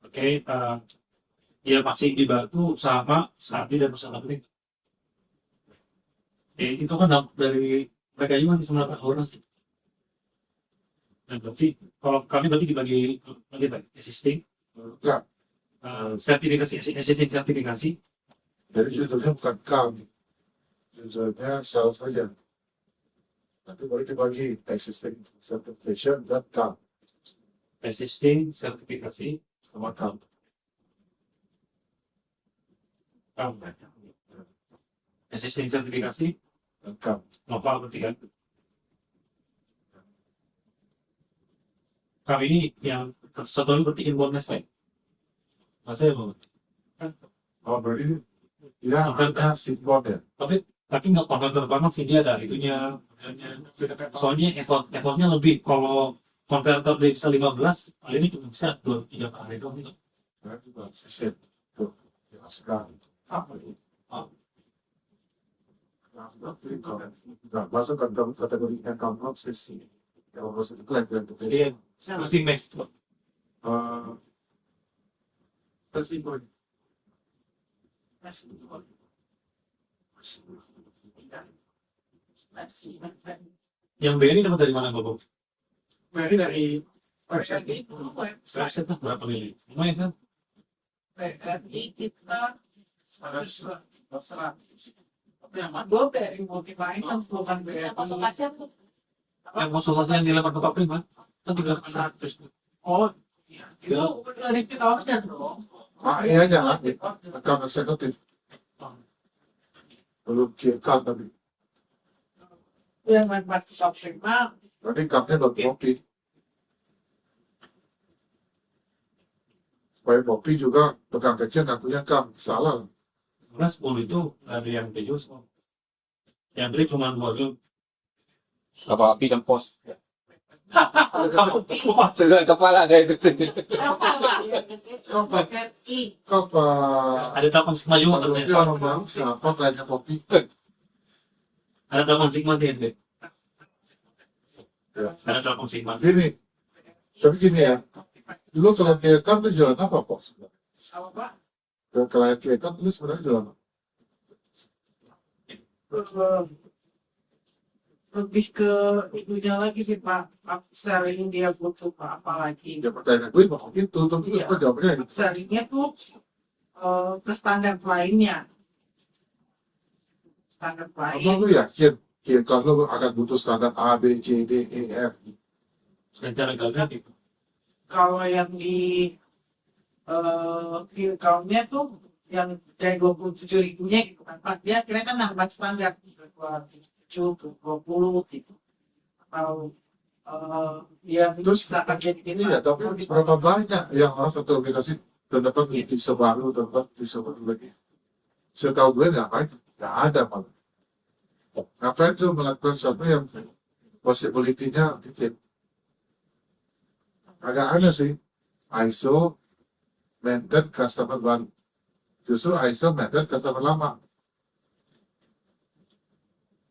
Oke, ya masih dibantu sama Sabi dan Mas Alvin. Itu kan dari mereka juga di 9 orang sih. Nah, berarti kalau kami berarti dibagi Pak, existing, Ya. sertifikasi, existing sertifikasi. Jadi judulnya bukan CAM, judulnya sales saja. Nanti baru dibagi existing certification dan CAM Existing sertifikasi sama CAM. existing sertifikasi Dan CAM. novel berarti kan. Kami ini yang satu lagi berarti inbound mes Pak. Masa ya Bang? Oh berarti ya ada seatboard ya. Tapi nggak konverter banget sih dia ada itunya. Soalnya effortnya lebih. Kalau konverter dia bisa 15, ini cuma bisa 2-3 kali doang gitu. Berarti juga sistem. Tuh, jelaskan. Apa itu? Nah, masuk ke dalam kategori income sisi. Kalau masuk itu lagi yang Iya, berarti mes. Yang B ini dapat dari mana Bapak? Dari website itu, Saya tuh berapa kali? Lumayan kan? BRI kita 100. Tapi yang kedua dari multi-finance bukan BRI. konsultasi aku Yang konsultasi yang dilempar ke Pak Prima kan juga 100. Oh, iya. Itu dari kita order dong. iya aja, account eksekutif. Belum key account tadi. Yang membuat kita prima, Berarti cupnya buat kopi. Supaya kopi juga pegang kecil ngakunya cup. Salah. Karena 10 itu ada yang keju semua. Yang beli cuma 2 dulu. Kapal api dan pos. Kamu Dengan kepala ada itu sendiri. Kop ada telepon Sigma juga kalau itu ternyata. orang baru siapa lainnya kopi. Ada telepon Sigma sih Hendrik. Ya. Ada telepon Sigma. Gini, tapi gini ya. Lu kalau key account lu jualan apa kok? Apa Pak? Ke klien key account lu sebenarnya jualan apa? Lebih ke itunya lagi sih Pak. Upselling dia butuh apa lagi? Ya pertanyaan gue mau gitu, tapi Iya. gue jawabnya Upsellingnya tuh ke standar lainnya. Standar abang lain. lu yakin key account lu akan butuh standar A, B, C, D, E, F. Secara gagal gitu. Kalau yang di account-nya tuh yang kayak 27.000-nya gitu kan Pak. Dia akhirnya kan nambah standar 27 ke 20 gitu. Atau yang Terus, bisa terjadi di iya, tapi berapa banyak yang orang satu aplikasi dan dapat bisa baru, dapat bisa baru lagi. Setahu gue ngapain? Nggak ada malah. Ngapain tuh melakukan sesuatu yang possibility-nya kecil? Agak ada sih. ISO maintain customer baru. Justru ISO maintain customer lama.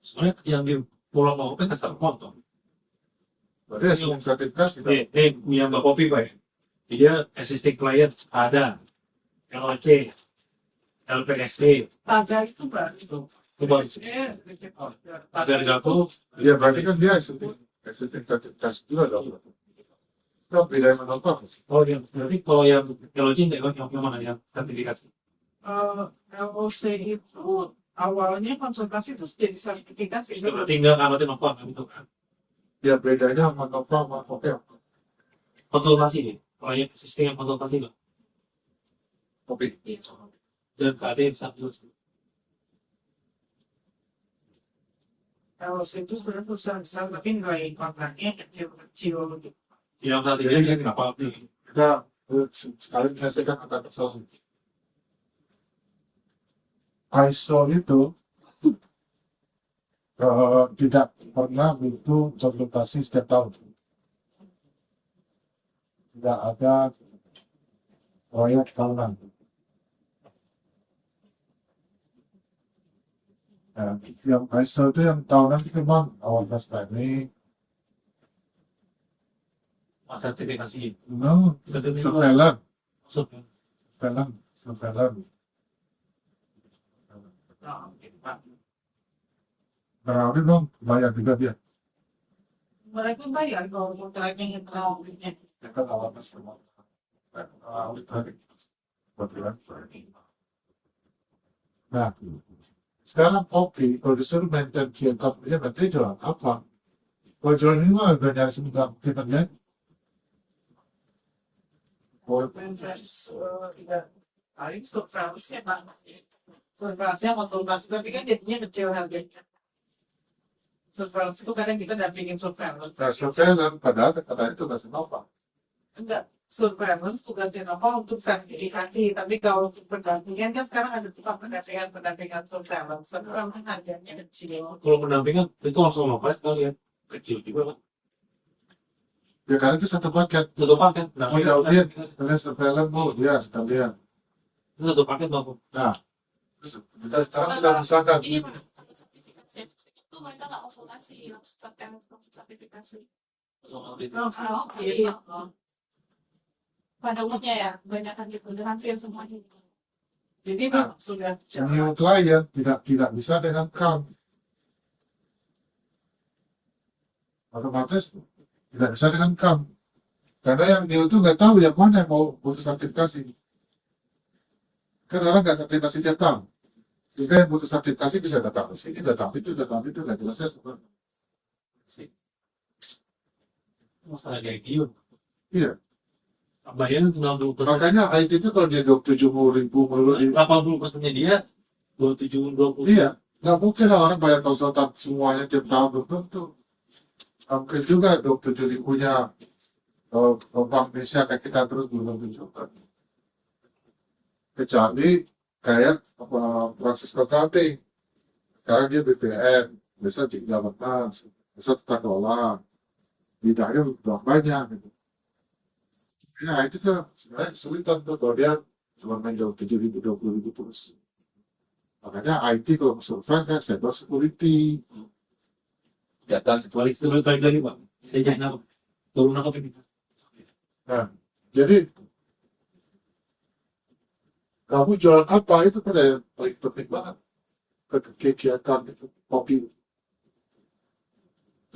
Sebenarnya yang di Pulau Kopi kasar motor. Berarti ya sebelum sertifikasi. Yang Mbak Kopi Pak. Dia existing client ada. LOC, LPSD, Tagar itu berarti itu baru. Agar jatuh, Ya berarti kan dia existing sertifikasi juga dong. Itu beda yang menonton. oh yang berarti kalau yang LOC yang mana yang sertifikasi? LOC itu awalnya konsultasi terus jadi sertifikasi. Itu berarti nggak ngamatin Nova kan itu kan? Ya bedanya sama Nova sama Oke. Konsultasi nih, proyek existing yang konsultasi nggak? Kopi. Dan KD bisa terus. LOC itu sebenarnya perusahaan besar tapi nilai kontraknya kecil-kecil. Yang saat Jadi ini gini. kapal Kita sekali menyelesaikan akan kesalahan. ISO itu tidak pernah butuh konsultasi setiap tahun. Tidak ada proyek tahunan. Nah, yang ISO itu yang tahunan itu memang awareness training, sertifikasi. no, Sertifikasi surveillance, maksudnya. surveillance. Nah, gitu, Pak. Terawih dong, bayar juga dia. Mereka bayar kalau kontraknya yang terlalu Ya kan awareness semua. Audit training. Kebetulan. Nah, sekarang kopi, kalau disuruh maintain key account-nya berarti jualan apa? Kalau jualan ini mah udah nyari semua kita lihat. Oh, tidak paling surveillance-nya Pak. Surveillance-nya konsultasi tapi kan jadinya kecil harganya. Surveillance itu kadang kita dampingin surveillance. nah, surveillance, padahal katanya itu kasih Nova. Enggak, surveillance tugasnya Nova untuk sertifikasi, tapi kalau untuk pendampingan kan sekarang ada tukang pendampingan surveillance, sekarang kan harganya kecil. Kalau pendampingan itu langsung Nova sekali ya. Kecil juga kan. Ya karena itu satu paket. Satu paket. Nah, Oh ya, lihat, kalian surveillance bu, ya sekalian. itu satu paket Bang. Nah, kita sekarang kita misalkan, Ini Pak, ada sertifikasi itu mereka nggak konsultasi, langsung sertifikasi. Jadi pada umumnya ya, kebanyakan gitu, dan hampir semuanya. Jadi Pak, sudah new client tidak bisa dengan count. Otomatis tidak bisa dengan count. Karena yang new itu nggak tahu yang mana yang mau butuh sertifikasi. Kan orang nggak sertifikasi tiap tahun. Sehingga yang butuh sertifikasi bisa datang ke sini, datang situ, nggak jelasnya sebenarnya. Masalah kayak gitu. Iya. Bayarnya 60%. Makanya IT itu kalau dia 70.000 melulu, 80%-nya dia 27-20. iya. Nggak mungkin lah orang bayar konsultan semuanya tiap tahun belum tentu. Mungkin juga 27.000-nya Bank Indonesia kayak kita terus belum tentu juga. Kecuali kayak proses consulting. Sekarang dia BPM, biasa di governance, biasa tata kelola, bidangnya belum banyak. Gitu. Ya itu tuh sebenarnya kesulitan tuh kalau dia cuma main 27.000, 20.000 terus. Makanya IT kalau survei kan cyber security. Data Balik lagi Pak. Saya jadi nangkep. Turun nangkep ini. Nah, jadi kamu jualan apa itu kan yang paling penting banget. Kegiatan itu kopi.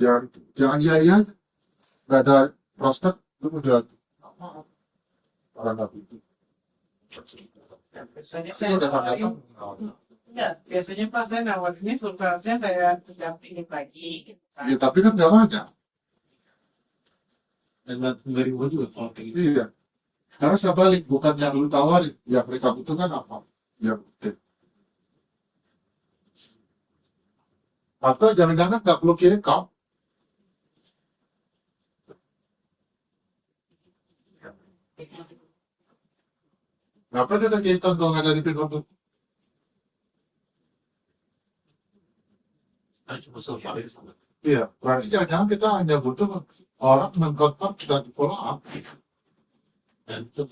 Jangan iya nggak ada prospek lu mau jualan apa orang nggak butuh. biasanya Itu saya udah nawarin, tanda enggak, biasanya Pak saya nawarinnya surveillance-nya saya dampingin lagi. Gitu, kan. ya tapi kan nggak banyak. Dan nggak ribuan juga kalau kayak gitu. Iya. Sekarang saya balik, bukan yang lu tawarin, yang mereka butuhkan apa? Yang penting. Atau jangan-jangan nggak perlu kirim kau. Ngapain ada kaitan kalau nggak dari pin Kan cuma surveillance. Iya, berarti jangan-jangan kita hanya butuh orang mengkontak dan follow up. Dan itu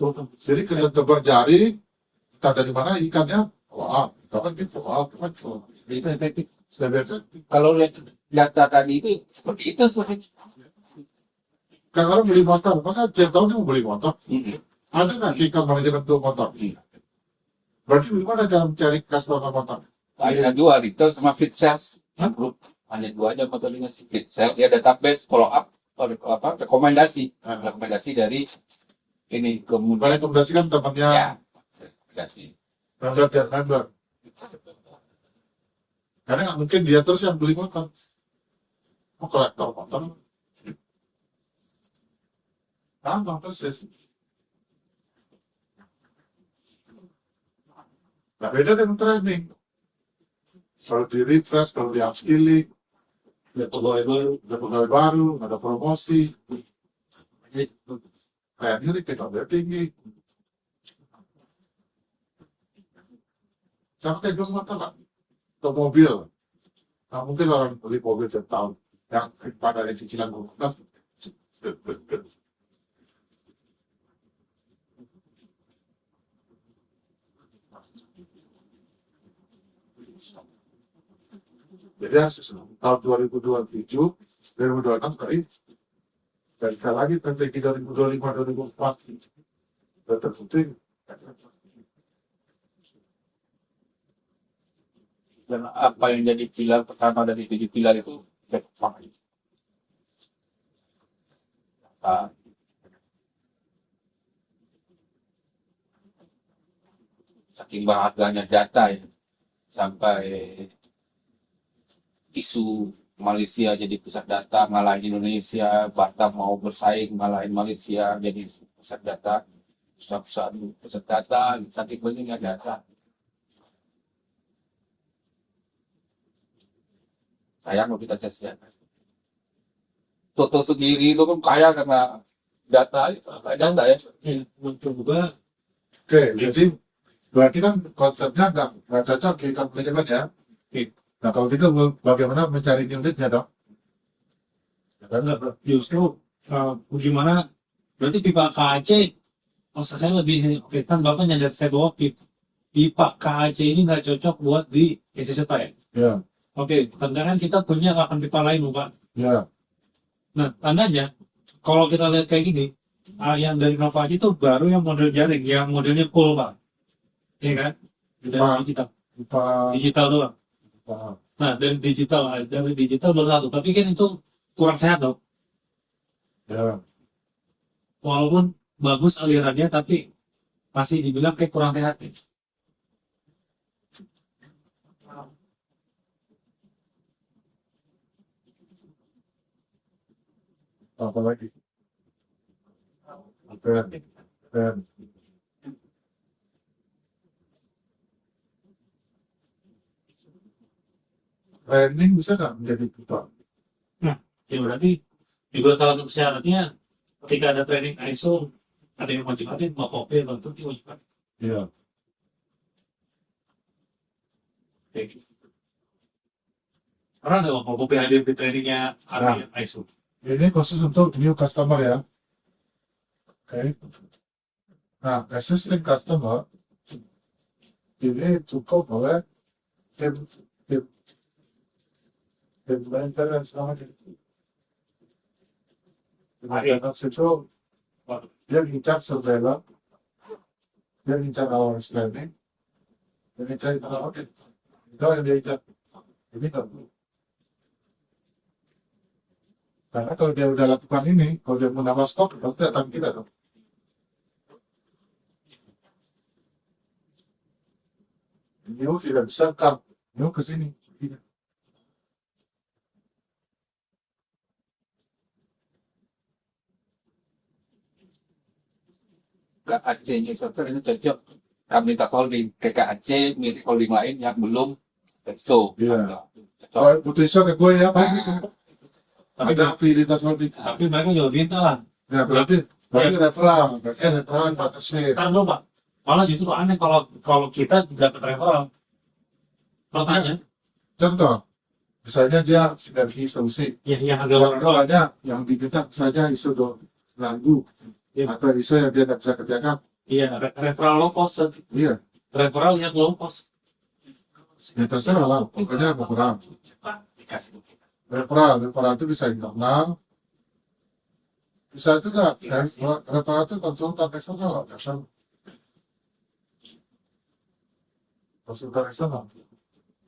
Jadi kita tebar jari, kita dari mana ikannya, follow up. Kita kan gitu, follow up, kan follow up. itu efektif. Lebih efektif. Kalau lihat data tadi itu seperti itu. Kayak orang beli motor, masa tiap tahun dia mau beli motor? Mm-mm. Ada nggak kita manajemen untuk motor? Berarti gimana cara mencari customer motor? Ada dua, retail sama fit sales. Grup hanya dua aja motor dengan fit sales. Ya database, follow up, rekomendasi dari ini kemudian Merekomendasikan temannya, ya rekomendasi. member dan member. Karena nggak mungkin dia terus yang beli motor. Mau kolektor motor. Gampang persis. Nah, beda dengan training. Kalau di refresh, kalau di upskilling, Ya pegawai baru. ada pegawai baru, ada promosi, Jadi, kayaknya kita tinggi. Sama kayak gue motor lah. Atau mobil. Nah, mungkin orang beli mobil tiap tahun. Yang pada ada cicilan gue. Jadi tahun 2027, 2026 tadi, dan sekali lagi strategi 2025, 2024, dan terbukti. Dan apa yang jadi pilar pertama dari 7 pilar itu backpack. Saking berharganya data ya, sampai isu Malaysia jadi pusat data ngalahin Indonesia, Batam mau bersaing ngalahin Malaysia jadi pusat data, pusat data, saking banyaknya data. Sayang kalau kita sia-siakan. Toto sendiri itu kan kaya karena data ya. muncul juga Oke, jadi berarti kan konsepnya nggak cocok ke income management ya. Oke. Nah, kalau gitu bagaimana mencari unitnya dong? enggak, bro. Justru bagaimana berarti pipa KAC maksud saya lebih ini, oke kan bapak nyadar saya bahwa pipa KAC ini nggak cocok buat di SSP ya. Ya, Oke, sedangkan kita punya 8 pipa lain, Pak. ya, Nah, tandanya kalau kita lihat kayak gini, yang dari Nova itu baru yang model jaring, yang modelnya full, Pak. Iya kan? Dari Pak. digital, lupa, digital doang. lupa. Nah, dari digital baru satu, tapi kan itu kurang sehat dong. Ya, Walaupun bagus alirannya, tapi masih dibilang kayak kurang sehat. Ya. apa lagi? Dan training bisa nggak menjadi pipa? Ya berarti juga salah satu syaratnya ketika ada training ISO ada yang wajib-wajib mau kopi atau itu diwajibkan. Iya. Kayak gitu. Pernah nggak mau kopi hadir di trainingnya ada yang ISO? Ini khusus untuk new customer ya. Oke. Nah, existing customer ini cukup oleh tim maintenance namanya. Tim maintenance itu dia ngincar surveillance, dia ngincar hours planning, dia ngincar internal audit. Itu yang dia incar. Ini nggak perlu. Karena kalau dia udah lakukan ini, kalau dia menambah stok, pasti datang kita dong. New tidak bisa come, new ke sini. KAC-nya software ini cocok Kamita Holding, KAC milik holding lain yang belum EXO. Iya. Cocok. Kalau butuh iso ke gue ya, apa gitu? Tapi, Ada afilitas holding. tapi mereka juga minta lah. Ya berarti referral, partnership. Ntar dulu Pak, Malah justru aneh kalau kita dapat referral. Pertanyaan, Contoh, misalnya dia sinergi solusi. yang agak Yang orang katanya yang diminta misalnya ISO 2000 Iya. atau ISO yang dia nggak bisa kerjakan. iya, referral low cost, Iya, referral yang low cost. ya terserah lah. Pokoknya kurang. Referral itu bisa internal. Bisa juga, referral itu konsultan eksternal. Konsultan eksternal.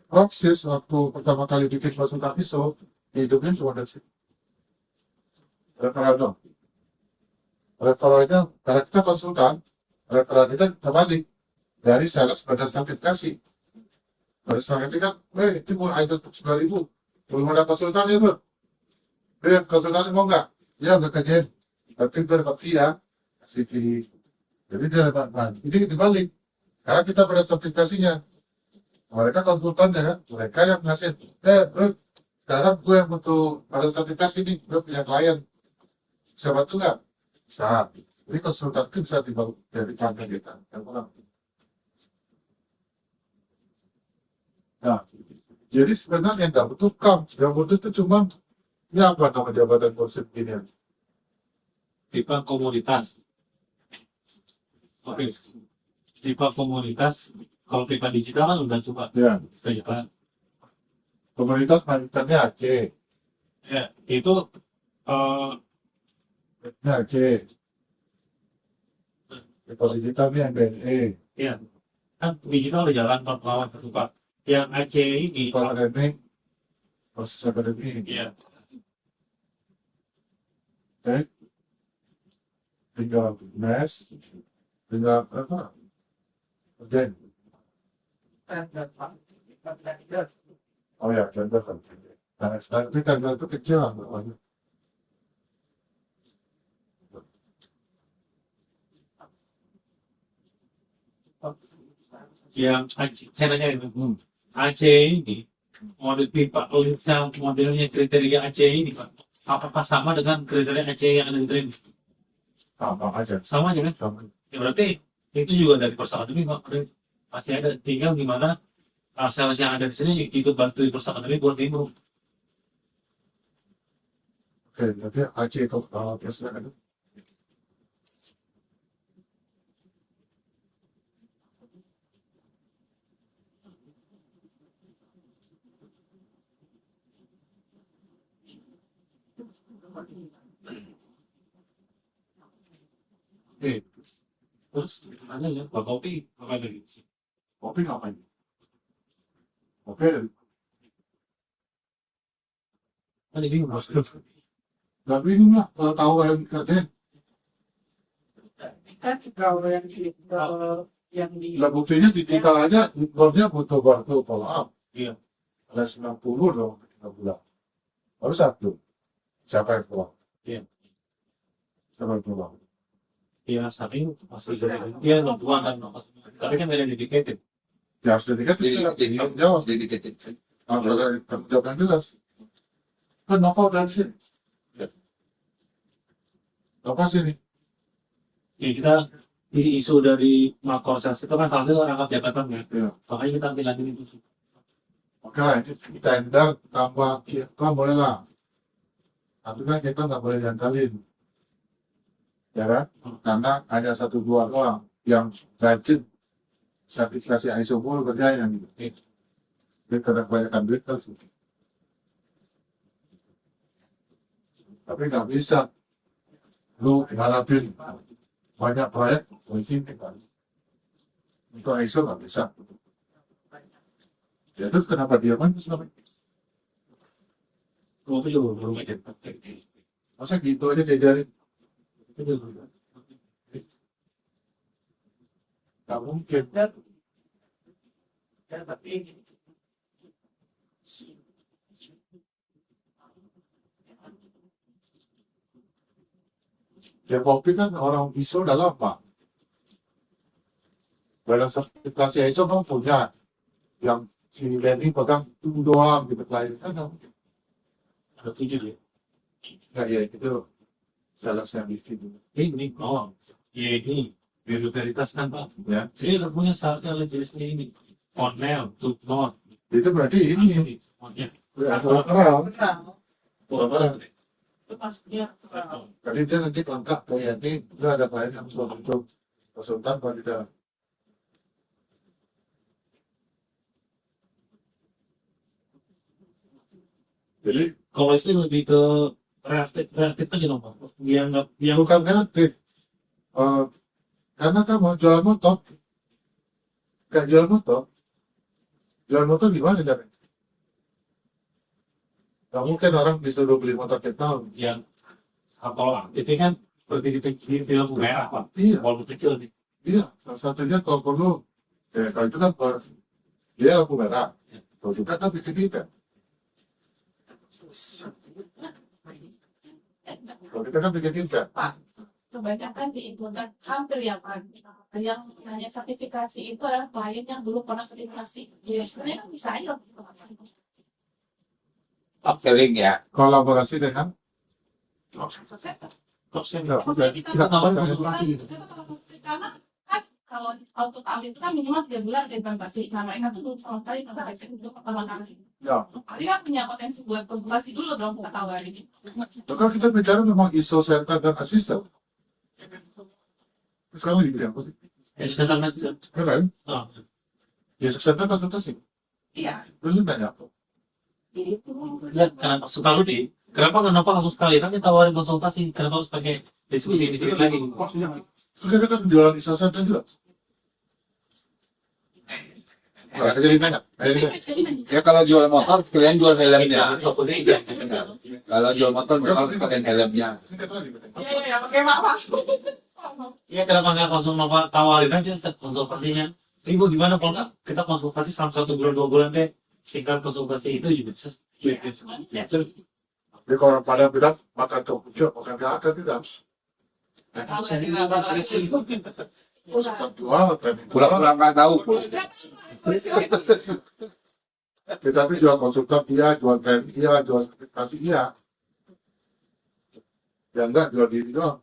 Proxys waktu pertama kali bikin konsultan ISO, hidupnya cuma dari situ. Referral dong. Referralnya, karena kita konsultan, referral kita kembali dari sales pada sertifikasi. Pada sertifikat, itu mau ISO 9000, belum ada konsultan itu. Konsultan mau nggak? Ya, nggak kerjain. Tapi berbakti ya, CV. Jadi dia ini dibalik. Karena kita pada sertifikasinya. Mereka konsultan ya kan, mereka yang ngasih, bro, sekarang gue yang butuh pada sertifikasi ini, gue punya klien. Bisa bantu nggak? Bisa. Jadi konsultan itu bisa dibangun dari kantor kita. Yang kurang. Nah, jadi sebenarnya nggak butuh camp, yang butuh itu cuma ini apa nama jabatan kursi begini? Tipe komoditas. Oke, tipe komoditas. Kalau pipa digital kan udah coba Ya, pipa. komunitas mantannya Aceh, Ya, itu ini Aceh. Kalau digital ini yang BNE, ya kan digital udah jalan perlawan Pak. Yang Aceh ini, kalau akademik, proses akademik, ya oke, tinggal mes, tinggal apa? Kerjain. Oh ya, tender kan. Nah, tapi tender itu kecil lah namanya. yang Aceh, saya nanya itu, Aceh ini model pipa Linsa modelnya kriteria Aceh ini Pak, apakah sama dengan kriteria Aceh yang ada di tren? Apa aja? Sama aja kan? Sama. Ya berarti itu juga dari perusahaan ini Pak, pasti ada. Tinggal gimana sales yang ada di sini itu bantu perusahaan ini buat improve. Oke, jadi Aceh kalau presiden itu Oke, terus ada ya Pak Kopi apa lagi? kopi ngapain? Oke, Kan ini bos. nggak bingung lah kalau tahu yang kerjain. Kan kalau yang di Lah buktinya digital aja, impornya butuh waktu follow up. Iya. Ada 90 dong, 3 bulan. Baru satu. Siapa yang pulang? Iya. Siapa yang pulang? Iya, saat ini masih dia tuan dan tapi kan beda dedicated. Ya harus dedikat Jadi tanggung jawab. dedicated. Harus ada tanggung jawab yang jelas. Kan Nova udah di sini. Nova sini. Ya kita isu dari Makor Sales itu kan salah satu rangkap jabatan ya. Iya. Makanya kita ambil lagi itu. Oke lah, ini tender tambah kan boleh lah. Tapi kan kita nggak boleh jangkalin. Ya kan? Karena hanya 1-2 orang yang rajin sertifikasi ISO full kerjanya gitu. Jadi karena kebanyakan duit kan. Tapi nggak bisa. Lu ngarapin banyak proyek, mungkin kan. Untuk ISO nggak bisa. Ya terus kenapa dia main terus namanya? Itu juga belum aja. Masa gitu aja diajarin? Nggak mungkin. ya, tapi Ya kopi kan orang ISO udah lama. Badan sertifikasi ISO kan punya. Yang si Lenny pegang itu doang gitu. Lain kan nggak mungkin. Ada 7 ya. Nggak ya itu salesnya di video. Ini oh, ya ini Biodiversitas kan Pak. Ya. Jadi udah punya saatnya jenisnya ini. Cornell, Tupnor. Itu berarti ini Semuanya. orang-orang Itu maksudnya jadi dia nanti kontak ke Yani, itu ada klien yang sudah untuk konsultan kalau tidak. Jadi Kalau itu lebih ke reaktif aja dong Pak. Yang bukan kreatif. Karena kamu jual motor, kayak jual motor gimana caranya? Gak mungkin orang disuruh beli motor kita. yang kalau aktifnya kan seperti di film merah Pak. Iya, Walaupun kecil nih. iya. Salah satunya kalau perlu, kalau itu kan dia lampu merah. Kalau kita kan bikin event. Kalau kita kan bikin event. Kebanyakan di internet hampir ya Pak, yang hanya sertifikasi itu adalah klien yang belum pernah sertifikasi. Jadi sebenarnya kan bisa aja. Upselling ya. Kolaborasi dengan Kok saya Enggak, Maksudnya kita tidak nawarin tidak- konsultasi gitu. karena kan kalau untuk tahun itu kan minimal 3 bulan implementasi. Nah mereka tuh belum sama sekali pernah riset untuk pertama kali. Ya, Kali kan punya potensi buat konsultasi dulu dong kita tawarin. maka kita bicara memang ISO center dan asisten. Sekarang lagi bikin apa sih? Asisten asisten. Ya kan? Ah. ISO center konsultasi. Iya. Dulu nanya apa? Ya, kenapa suka lu di? Kenapa nggak Nova langsung sekali? Kan ditawarin konsultasi. Kenapa harus pakai diskusi di sini lagi? Terus kita kan jualan ISO center juga. Nggak, jadi nanya. Ya kalau jual motor sekalian jual helmnya. Iya. Kalau jual motor jual sekalian helmnya. Singkat lagi, betul. Iya, pakai apa? Iya, kenapa nggak langsung Nova tawarin aja set konsultasinya? Ibu gimana kalau nggak kita konsultasi selama 1 bulan 2 bulan deh? Singkat konsultasi itu juga bisa. Jadi kalau orang pada bilang makan kemudian makan gak akan tidak. Konsultan jual, training jual. Pura-pura nggak tahu. Tapi jual konsultan iya, jual training iya, jual sertifikasi iya. Ya enggak, jual diri doang.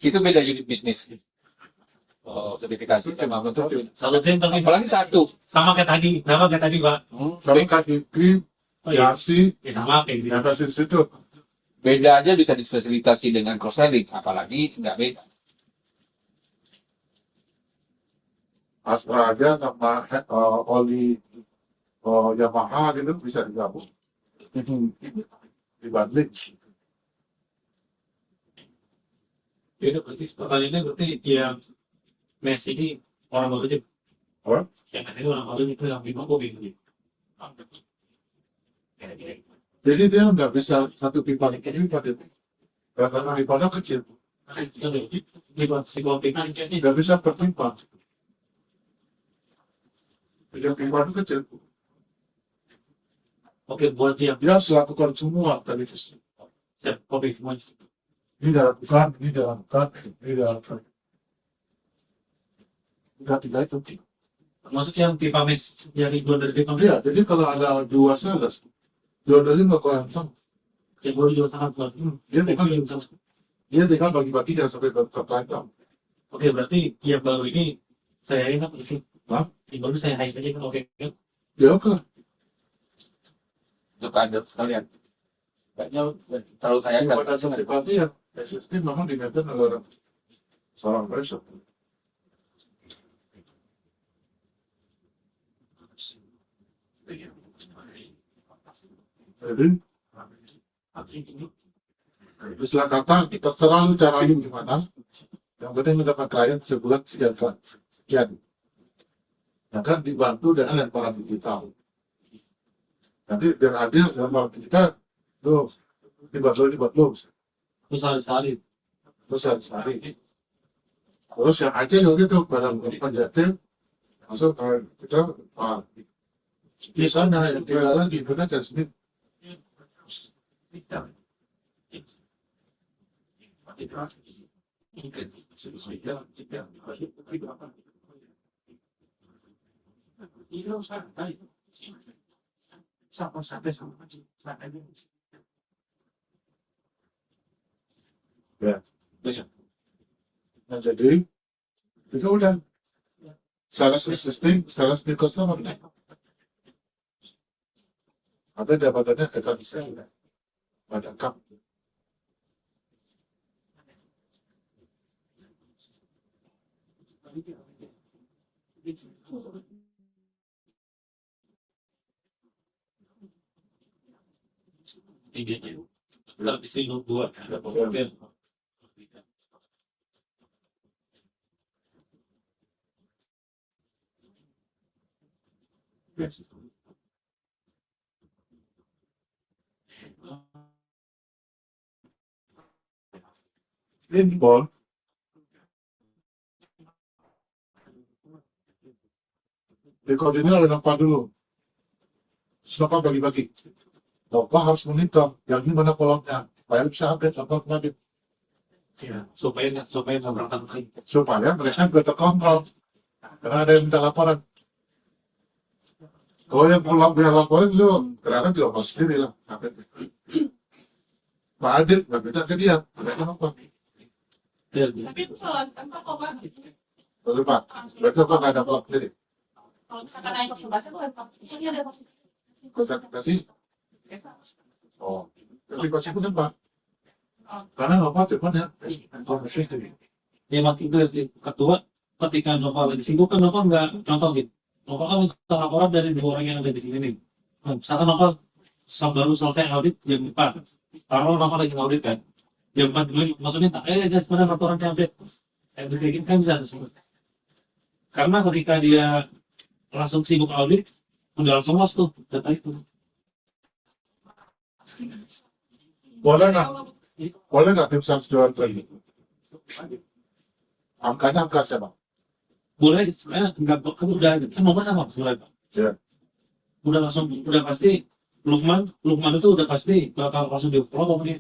Itu beda unit bisnis. Oh, sertifikasi sama bentuk. Satu tim tapi Apalagi satu. sama kayak tadi. Kenapa kayak tadi Pak? Kalau KDP, Oh iya, YASI, ya sama kayak gitu. Investasi Institute. Beda aja bisa difasilitasi dengan cross selling, apalagi nggak beda. Astra aja sama oli Yamaha gitu bisa digabung. Dibanding. Itu berarti pertanyaannya berarti yang Messi ini orang baru aja. Apa? Yang ini orang baru itu yang lima kopi gitu. Jadi dia nggak bisa satu pipa ini pada satu pipanya kecil, Lima si kopi kan ini. nggak bisa berpipa. Jadi pipa itu kecil, Oke, buat yang dia harus lakukan semua televisi. siap kopi semua. Ini dilakukan, ini dilakukan, ini dilakukan. Nggak tiga itu. Maksud yang pipa Messi yang ribuan dari pipa Messi. Iya, jadi kalau ada dua sales, dua-duanya melakukan yang sama. Yang baru juga sangat kuat. Dia tinggal bagi-bagi dan sampai ke pelancong. Oke, berarti yang baru ini saya ingat itu. Hah? Yang baru saya naik aja kan oke kan? Ya oke lah. Untuk kader sekalian. Kayaknya terlalu sayang dan Pada sampai pagi ya, SSD memang dimaintain oleh seorang profesor. Jadi, istilah kata, terserah lu cara lu gimana, yang penting mendapat klien sebulan sekian. Ya kan dibantu dengan lemparan digital. Nanti biar adil lemparan digital, tuh, dibuat lo, Terus hari-hari. terus hari. Terus yang aja juga gitu, pada penjajah, masuk kita, di sana yang tinggal lagi, mereka cari sendiri. sama santai sama aja. Santai aja. Banyak. Nah jadi itu udah sales existing, sales new customer. Atau jabatannya kita bisa ada cup. Tiganya. Udah di sini dua ada problem. Inbol dikoordinir oleh Nova dulu. Terus Nova bagi-bagi. Nova harus monitor yang ini mana kolomnya supaya bisa update lapor kredit. Ya, supaya nggak berangkat lagi. Supaya mereka juga terkontrol. Karena ada yang minta laporan. Kalau yang pulang biar laporan itu ternyata juga pas sendiri lah. Pak Adit nggak minta ke dia, mereka Nova. Tapi itu soal tempat kok Pak. Lalu Pak, berarti Nova nggak ada kolom sendiri. Kalau misalkan naik konsultasi itu tempat, itu dia ada Konsultasi. Oh, tapi kasih pun Pak. Oh. Karena Nova cuma ya, informasi itu. Ya makin clear sih. Kedua, ketika Nova lagi sibuk kan Nova nggak contoh gitu. Nova kan minta laporan dari dua orang yang ada di sini nih. Nah, misalkan Nova baru selesai audit jam 4. Taruh Nova lagi audit kan. Jam 4 dulu maksudnya tak guys mana laporannya update. Kayak kan bisa semua. Karena ketika dia langsung sibuk audit, udah langsung lost tuh data itu. Boleh nggak tim sales jualan training? Angkanya angka siapa? Boleh sebenarnya nggak udah kan nomor sama sebenarnya Pak. Ya. Udah pasti Lukman itu udah pasti bakal langsung di follow apa nih.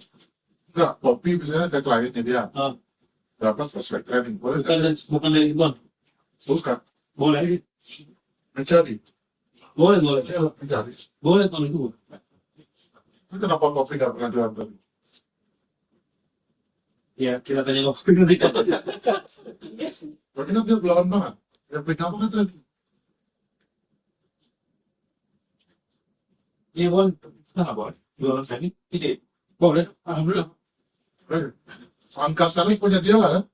Enggak, kopi misalnya ke kliennya dia. Ah. Dapat prospek training, boleh nggak? Bukan dari Ibon. Bukan, Boleh. mencari. Boleh. Ya, mencari. Boleh kalau itu. Ini kenapa kopi nggak pernah jualan training? Ya, kita tanya Kopi nanti. Yes. Berarti kan dia belahan banget. Yang pegang banget training. Iya boleh. Kita nggak boleh. Jualan training. Ini. Boleh. Alhamdulillah. Angka selling punya dia lah kan?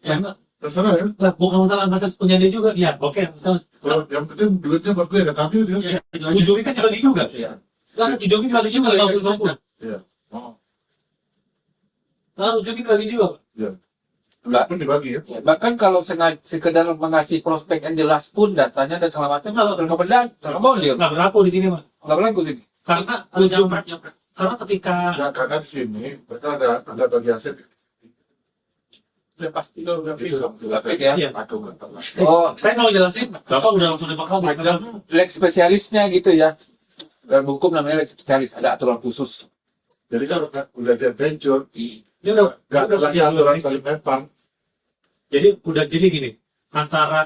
Ya enggak. Terserah ya. Lah, bukan masalah angka sales punya dia juga. Ya, oke. Misalnya, Kalau yang penting duitnya buat gue, kata dia. ya, ujungnya kan dibagi juga. Iya. Lah, ujungnya dibagi juga. 50-50. Iya. Oh, Lah, ujungnya dibagi juga. Enggak. pun dibagi ya. Ya, bahkan kalau sekedar mengasih prospek yang jelas pun datanya dan segala macam kalau terkomodir Nggak berlaku di sini, Mas. nggak berlaku sih. Karena karena ketika Ya, karena di sini mereka ada bagi hasil. udah pasti udah Prospek ya. Iya. Aku nggak pernah. Oh, Saya mau jelasin, Bapak udah langsung nembak lagi. Panjang. lex spesialisnya gitu ya. Dalam hukum namanya lex spesialis, ada aturan khusus. Jadi kalau udah dia venture, Dia udah nggak ada lagi aturan saling mempang. Jadi udah jadi gini, antara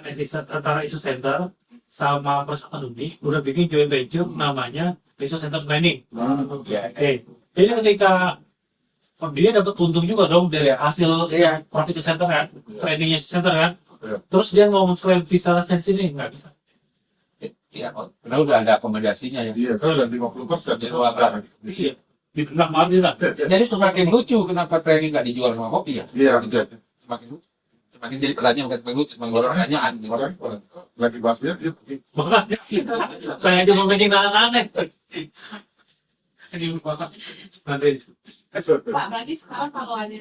itu center sama First Academy udah bikin joint venture namanya Resource Center Planning. Ya, Oke. Jadi ketika dia dapat untung juga dong dari Iya. hasil Iya. profit center kan, trainingnya center kan. Iya. Terus dia mau mengklaim visa license ini nggak bisa. ya, karena udah ada akomodasinya ya. Iya, kan ada 50%. Jadi, wabah. Iya. Di belakang margin lah. Jadi semakin lucu kenapa training nggak dijual sama kopi ya? Iya, Gitu. Semakin lucu. Semakin jadi pertanyaan, bukan semakin lucu, semakin jadi pertanyaan. Gitu. orang lagi bahas dia pergi. Makanya saya aja mau kencing aneh. Ini lupa nanti. Pak, berarti sekarang kalau ada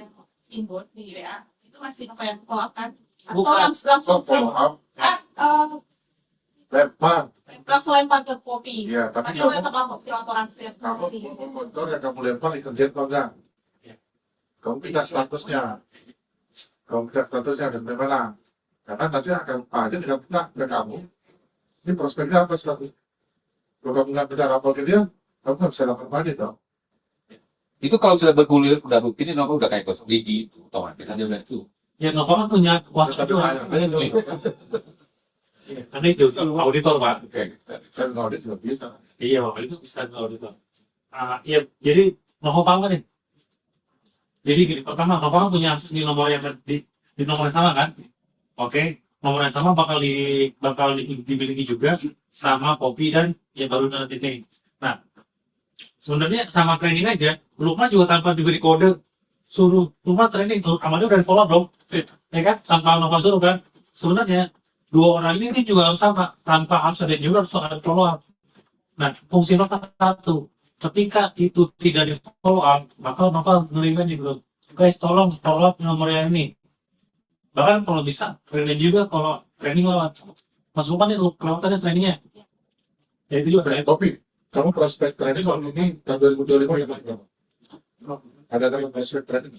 inbound nih ya, itu masih apa yang follow up kan? Atau Bukan. langsung Follow up, lempar. langsung lempar ke kopi. Iya, tapi Tapi kalau tetap laporan setiap kamu hari. motor yang kamu lempar dikerjain apa enggak? Kamu pindah statusnya. Dan bagaimana? Karena nanti akan ada tidak minta ke kamu. Ini prospeknya apa status? Kalau kamu nggak minta lapor ke dia, kamu nggak bisa lapor pada dong. Itu kalau sudah bergulir, udah rutin, nopo udah kayak gosok gigi, itu otomatis aja udah itu. Ya nggak kan punya kuasa Tapi itu. tanya dulu. Karena itu auditor Pak. Oke. Saya ngaudit juga bisa. Iya, Bapak, itu bisa kalau itu. Iya, jadi Novo paham kan nih? Jadi gini, pertama Novo kan punya akses di nomor yang di nomor yang sama kan? Oke, nomor yang sama dimiliki juga sama Poppy dan yang baru nanti nih. Nah, sebenarnya sama training aja, Lukman juga tanpa diberi kode suruh Lukman training, amalnya udah di follow dong, ya kan? Tanpa Nova suruh kan? Sebenarnya dua orang ini juga harus sama, tanpa harus ada juga harus ada follow up. Nah, fungsi Nova satu, ketika itu tidak di follow up, maka Nova menerima di grup. Guys, tolong follow up nomor yang ini. Bahkan kalau bisa, training juga kalau training lewat. Mas Lukman itu kelewatannya trainingnya. Ya itu juga. Kopi, kamu prospek training tahun ini tahun 2025 yang berapa? Ada dapat prospek training?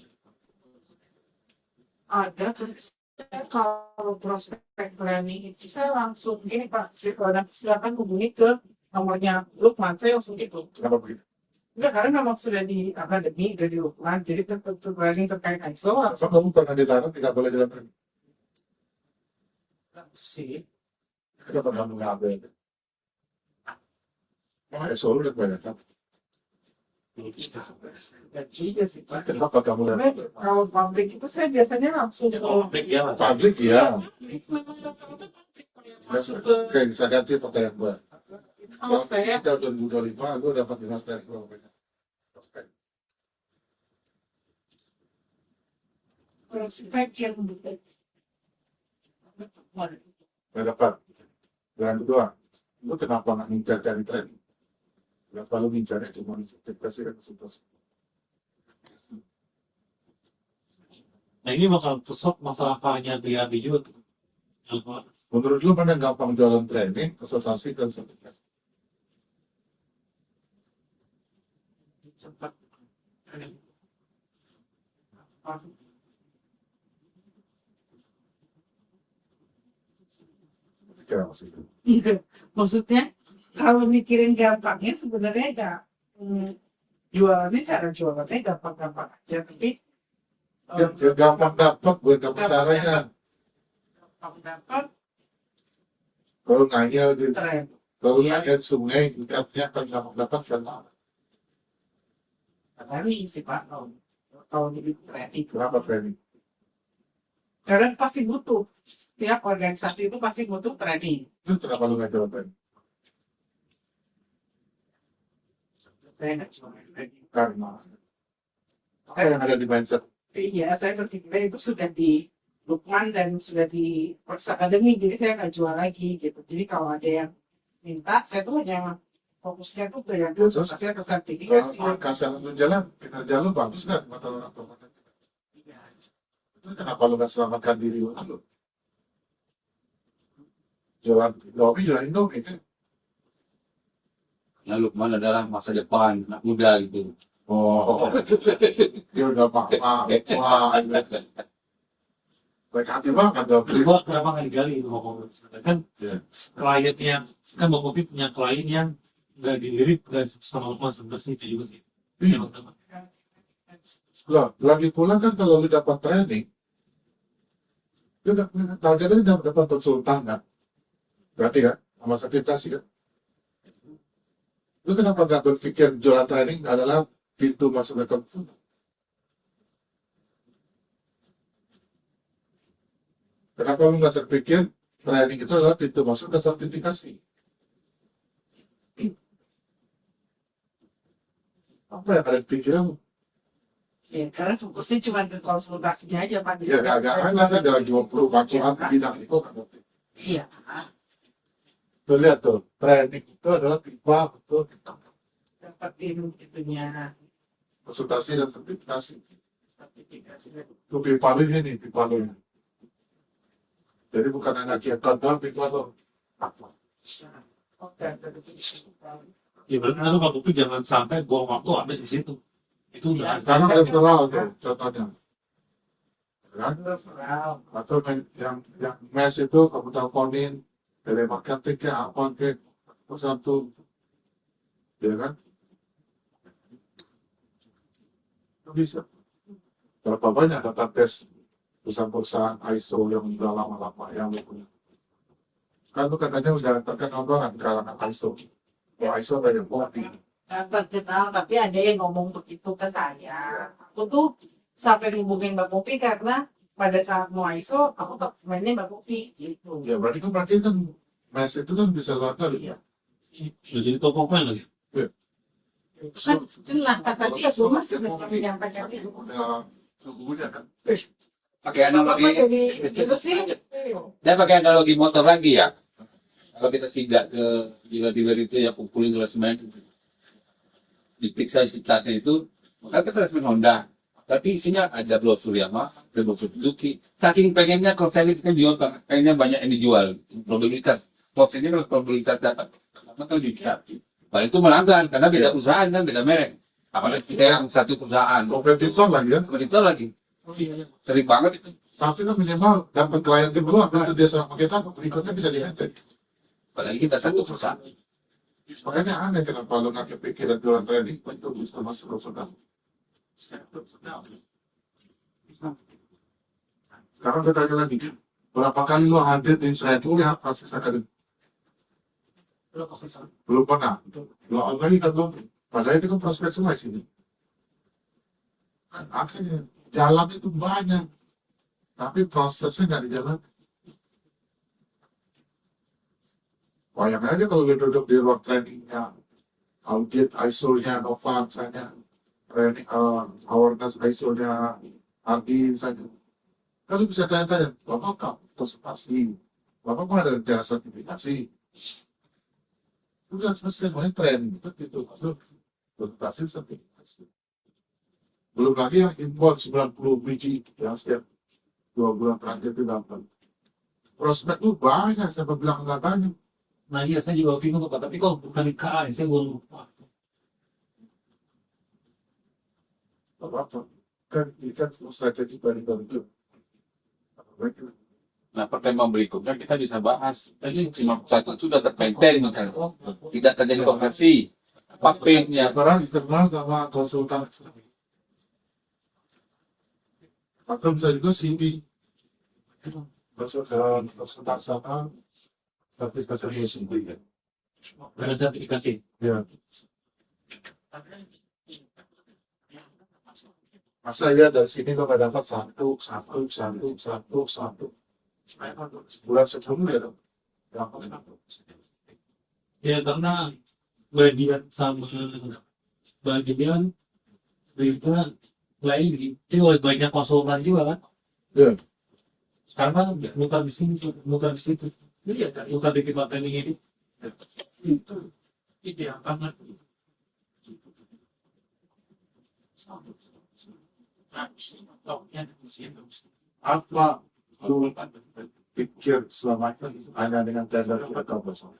Ada, tapi saya kalau prospek training itu saya langsung gini Pak, silakan hubungi ke nomornya Lukman, saya langsung gitu. Kenapa begitu? Enggak, karena memang sudah di akademi, sudah di Lukman, jadi training terkait ISO Masa langsung kamu pernah dilarang tidak boleh dalam training? sih. Kenapa kamu ngambil? Oh, ya solo udah banyak kan? Dan juga sih Pak. Kenapa kamu Karena kalau publik itu saya biasanya langsung ke Konflik ya, Mas. publik ya? memang rata-rata publik Pak, yang masuk ke Oke, bisa ganti pertanyaan gue. house saya. Tahun 2025, lu dapat dinas dari berapa banyak? Prospek. Prospek yang bukan Nggak dapat. Dan kedua, lu kenapa nggak ngincar cari training? Kenapa lu ngincarnya cuma sertifikasi dan konsultasi? Nah ini bakal pusat masalah hanya BRB juga tuh. Menurut lu mana yang gampang jualan training, konsultasi, dan sertifikasi? sempat Kira masih. Iya, maksudnya kalau mikirin gampangnya sebenarnya enggak, jualannya cara jualannya gampang-gampang aja, tapi Yang gampang dapat, bukan gampang Gampang caranya. gampang dapat Kalau nganyel di tren. kalau Iya. nganyel di sungai, ikatnya kan gampang dapat kan mana? Training sih Pak, kalau jadi training. Kenapa training? Karena pasti butuh, setiap organisasi itu pasti butuh training. Itu kenapa lu nggak jualan training? Saya nggak cuma training. Karena apa yang ada di mindset? Iya, saya berpikir itu sudah di Lukman dan sudah di Perks Academy, jadi saya nggak jual lagi gitu. Jadi kalau ada yang minta, saya tuh hanya fokusnya tuh ke yang Terus? saya ke sertifikasi. Kasar lu jalan, kinerja lu bagus nggak mata orang tua? Iya. Itu kenapa lu nggak selamatkan diri lu dulu? Jualan Indomie kan? Nah, Lukman adalah masa depan anak muda gitu. Oh, dia udah apa-apa, wah, baik hati banget dong. Kedua, kenapa nggak digali itu ngomong? Kan Iya. kliennya, kan Bang Kopi punya klien yang nggak dilirik nggak sama Lukman sebenarnya itu juga sih. Iya. Lah, lagi pula kan kalau lu dapat training, lu targetnya dapat konsultan kan? Berarti kan, sama sertifikasi kan? Lu kenapa nggak berpikir jualan training adalah pintu masuk ke konsultan? Kenapa lu nggak terpikir training itu adalah pintu masuk ke sertifikasi? Apa yang ada di pikiranmu? Ya, karena fokusnya cuma ke konsultasinya aja Pak. Ya gak ada sih dalam 20 bagian bidang itu kan. Iya. Tuh lihat tuh, training itu adalah pipa betul Dapetin itunya konsultasi dan sertifikasi. sertifikasi. Tuh pipa lu ini nih, pipa lu ini. Jadi bukan hanya kiat doang pipa lu. Oke, Ya berarti lalu Bang Kopi jangan sampai buang waktu habis di situ. Itu udah Karena referral tuh contohnya. Kan? Atau yang mes itu kamu teleponin, telemarketing ke apa ke satu, ya kan? Itu bisa. Berapa banyak database perusahaan-perusahaan ISO yang udah lama-lama yang lu punya? Kan lu katanya udah terkenal banget di kalangan ISO. Kalau ISO ada yang kopi. Nggak terkenal, tapi ada yang ngomong begitu ke saya. Aku tuh sampai hubungin Mbak Popi karena pada saat mau ISO, aku tak mainnya Mbak Popi gitu. Ya berarti kan mes itu kan bisa luar kali. Iya. Udah jadi top of mind lagi. Kan jelas kata dia semua sudah menyampaikan itu. Udah suhunya kan. Pakai Apa analogi, jadi gitu sih? dia pakai analogi motor lagi ya. Kalau kita singgah ke dealer-dealer itu ya kumpulin salesman, diperiksa isi tasnya itu, maka kita salesman Honda. Tapi isinya ada brosur Yamaha, ada brosur Suzuki. Saking pengennya kalau saya itu kan jual, pengennya banyak yang dijual. Probabilitas, kalau ini kalau probabilitas dapat, maka lebih besar. Kalau itu melanggar, karena beda perusahaan kan, beda merek. Apalagi kita yang satu perusahaan, Kompetitor lagi kan. kompetitor lagi. Sering banget itu. Tapi kan minimal dapat klien kedua, kalau dia sama kita, berikutnya bisa di-maintain. Apalagi kita satu perusahaan. Makanya aneh kenapa lo nggak kepikiran jualan training itu bisa masuk ke saudara. Sekarang kita tanya lagi, berapa kali lo hadir di training ya proses akademik? Belum pernah. Lo online kan belum. Padahal itu kan prospek semua sini. Akhirnya jalan itu banyak, tapi prosesnya nggak di jalan. Bayangin aja kalau dia duduk di ruang trainingnya, audit ISO-nya, Nova misalnya, training, awareness ISO-nya, Ardi misalnya. Kalau bisa tanya-tanya, Bapak kok konsultasi, Bapak mau ada rencana sertifikasi. Udah selesai, mulai training, itu masuk konsultasi sertifikasi. Belum lagi yang import 90 biji yang setiap 2 bulan terakhir itu dapat. Prospek itu banyak, siapa bilang nggak banyak. Nah iya, saya juga bingung Pak, tapi kok bukan di KA, saya belum lupa. Apa-apa. Kan ini kan strategi baru itu. Baik. Nah, pertemuan berikutnya kita bisa bahas. Tadi 51 sudah terpainten misalnya. Tidak terjadi konversi. Papinnya. Sekarang internal sama konsultan. Atau bisa juga CV. Masuk ke konsultan sama sertifikasi CV. Ada sertifikasi. Ya. Masa ya dari sini lo nggak dapat satu. Bulan sebelumnya dong. Ya karena bagian sama bagian berita lain itu banyak konsultan juga kan. Ya. Karena bukan di sini, bukan di situ. Bukan di tempat training ini. Itu ideal banget. Apa lu pikir selama ini hanya dengan tender kita bersama?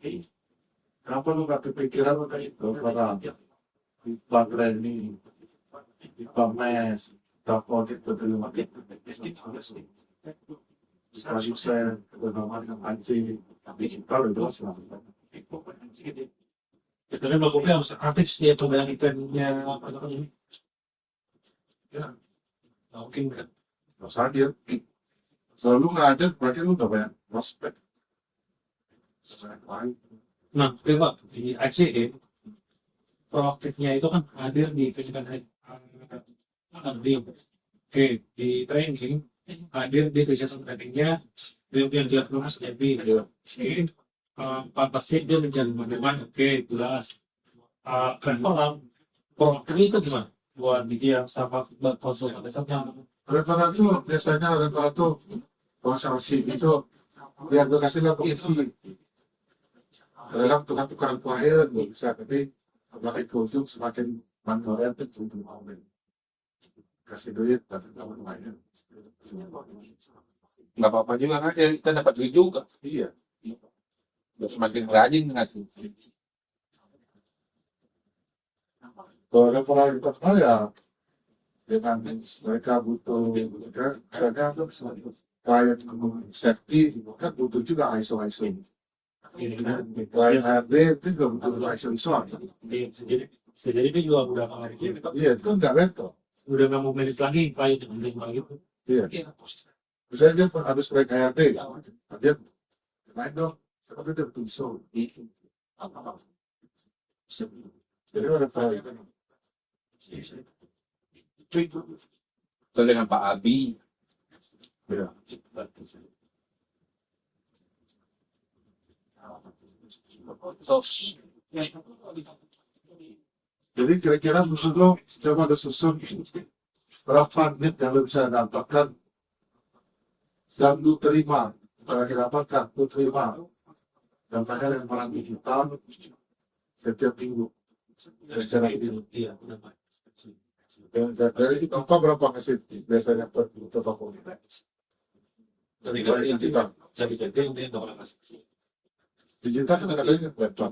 Kenapa lu nggak kepikiran kepada Pak Reni, Pak Mes, Pak Kodit, terima kasih. Saya bernama dengan Anci, kita udah jelas lah. Karena blognya harus aktif setiap pemegang eventnya apa namanya. Ya, Nah, mungkin kan. harus hadir. Selalu nggak ada, berarti lu udah banyak prospek. Lain. Nah, Pak, di ACE proaktifnya itu kan hadir di event oke, di training hadir di kegiatan trainingnya yang dilakukan Mas Devi. Oke, partnership dia menjadi bagaimana? Oke, jelas. Referral proaktif itu gimana? Buat dia sama konsultan dasarnya. Referat itu biasanya referat itu konservasi itu biar gue kasih lihat komisi. Kadang tukar-tukaran klien nggak bisa, tapi makin ke ujung semakin oriented untuk mobil. Kasih duit tapi kamu klien. Nggak apa-apa juga kan kita dapat duit juga. Iya. Semakin rajin ngasih. Kalau referral internal ya dengan mereka butuh mereka misalnya klien safety kan butuh juga ISO. Klien HRD itu juga butuh ISO. Jadi itu juga udah nggak gitu. Iya, itu kan nggak betul. Udah nggak mau manage lagi klien yang menerima gitu. Iya. Misalnya dia habis proyek HRD, dia main dong, seperti dia butuh ISO. Jadi ada file itu. Atau dengan Pak Abi. Ya. Sos. Jadi kira-kira musuh lo coba ada susun berapa menit yang lo bisa dapatkan dan lu terima. Kalau kita dapatkan, lu terima. Datanya dengan barang digital setiap minggu. Dari cara ini. Dari apa berapa ngasih biasanya per toko kita? Dari digital. Digital kan katanya laptop.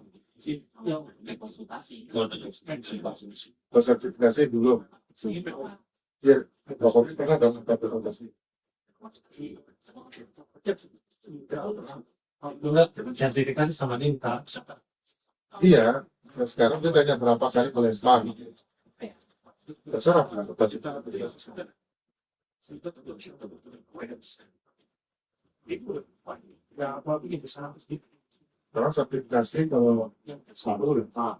Sertifikasi dulu. Ya, pokoknya pernah dong tapi konsultasi. Sertifikasi sama minta. Iya, nah sekarang dia tanya berapa kali melempar. Terserah konsultasi. Karena sertifikasi kalau satu lempar.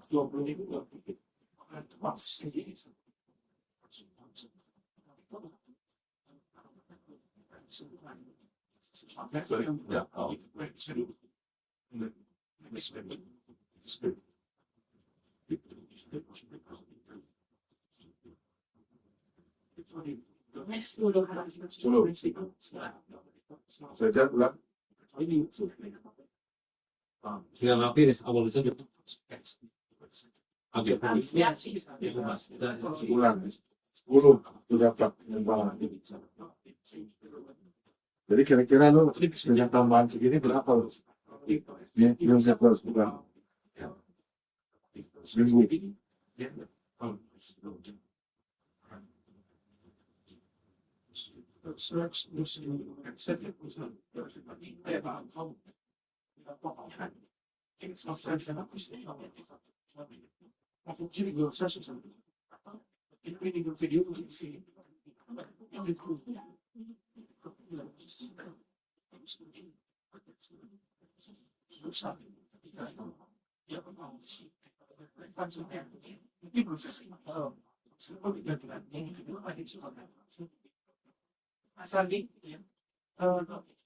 Saya bilang, Tinggal rapi deh, awal bisa gitu. Agak sebulan, 10 dapat lembaran. Jadi kira-kira lo dengan tambahan segini berapa lo? Yang saya harus bukan seminggu. Mas Aldi,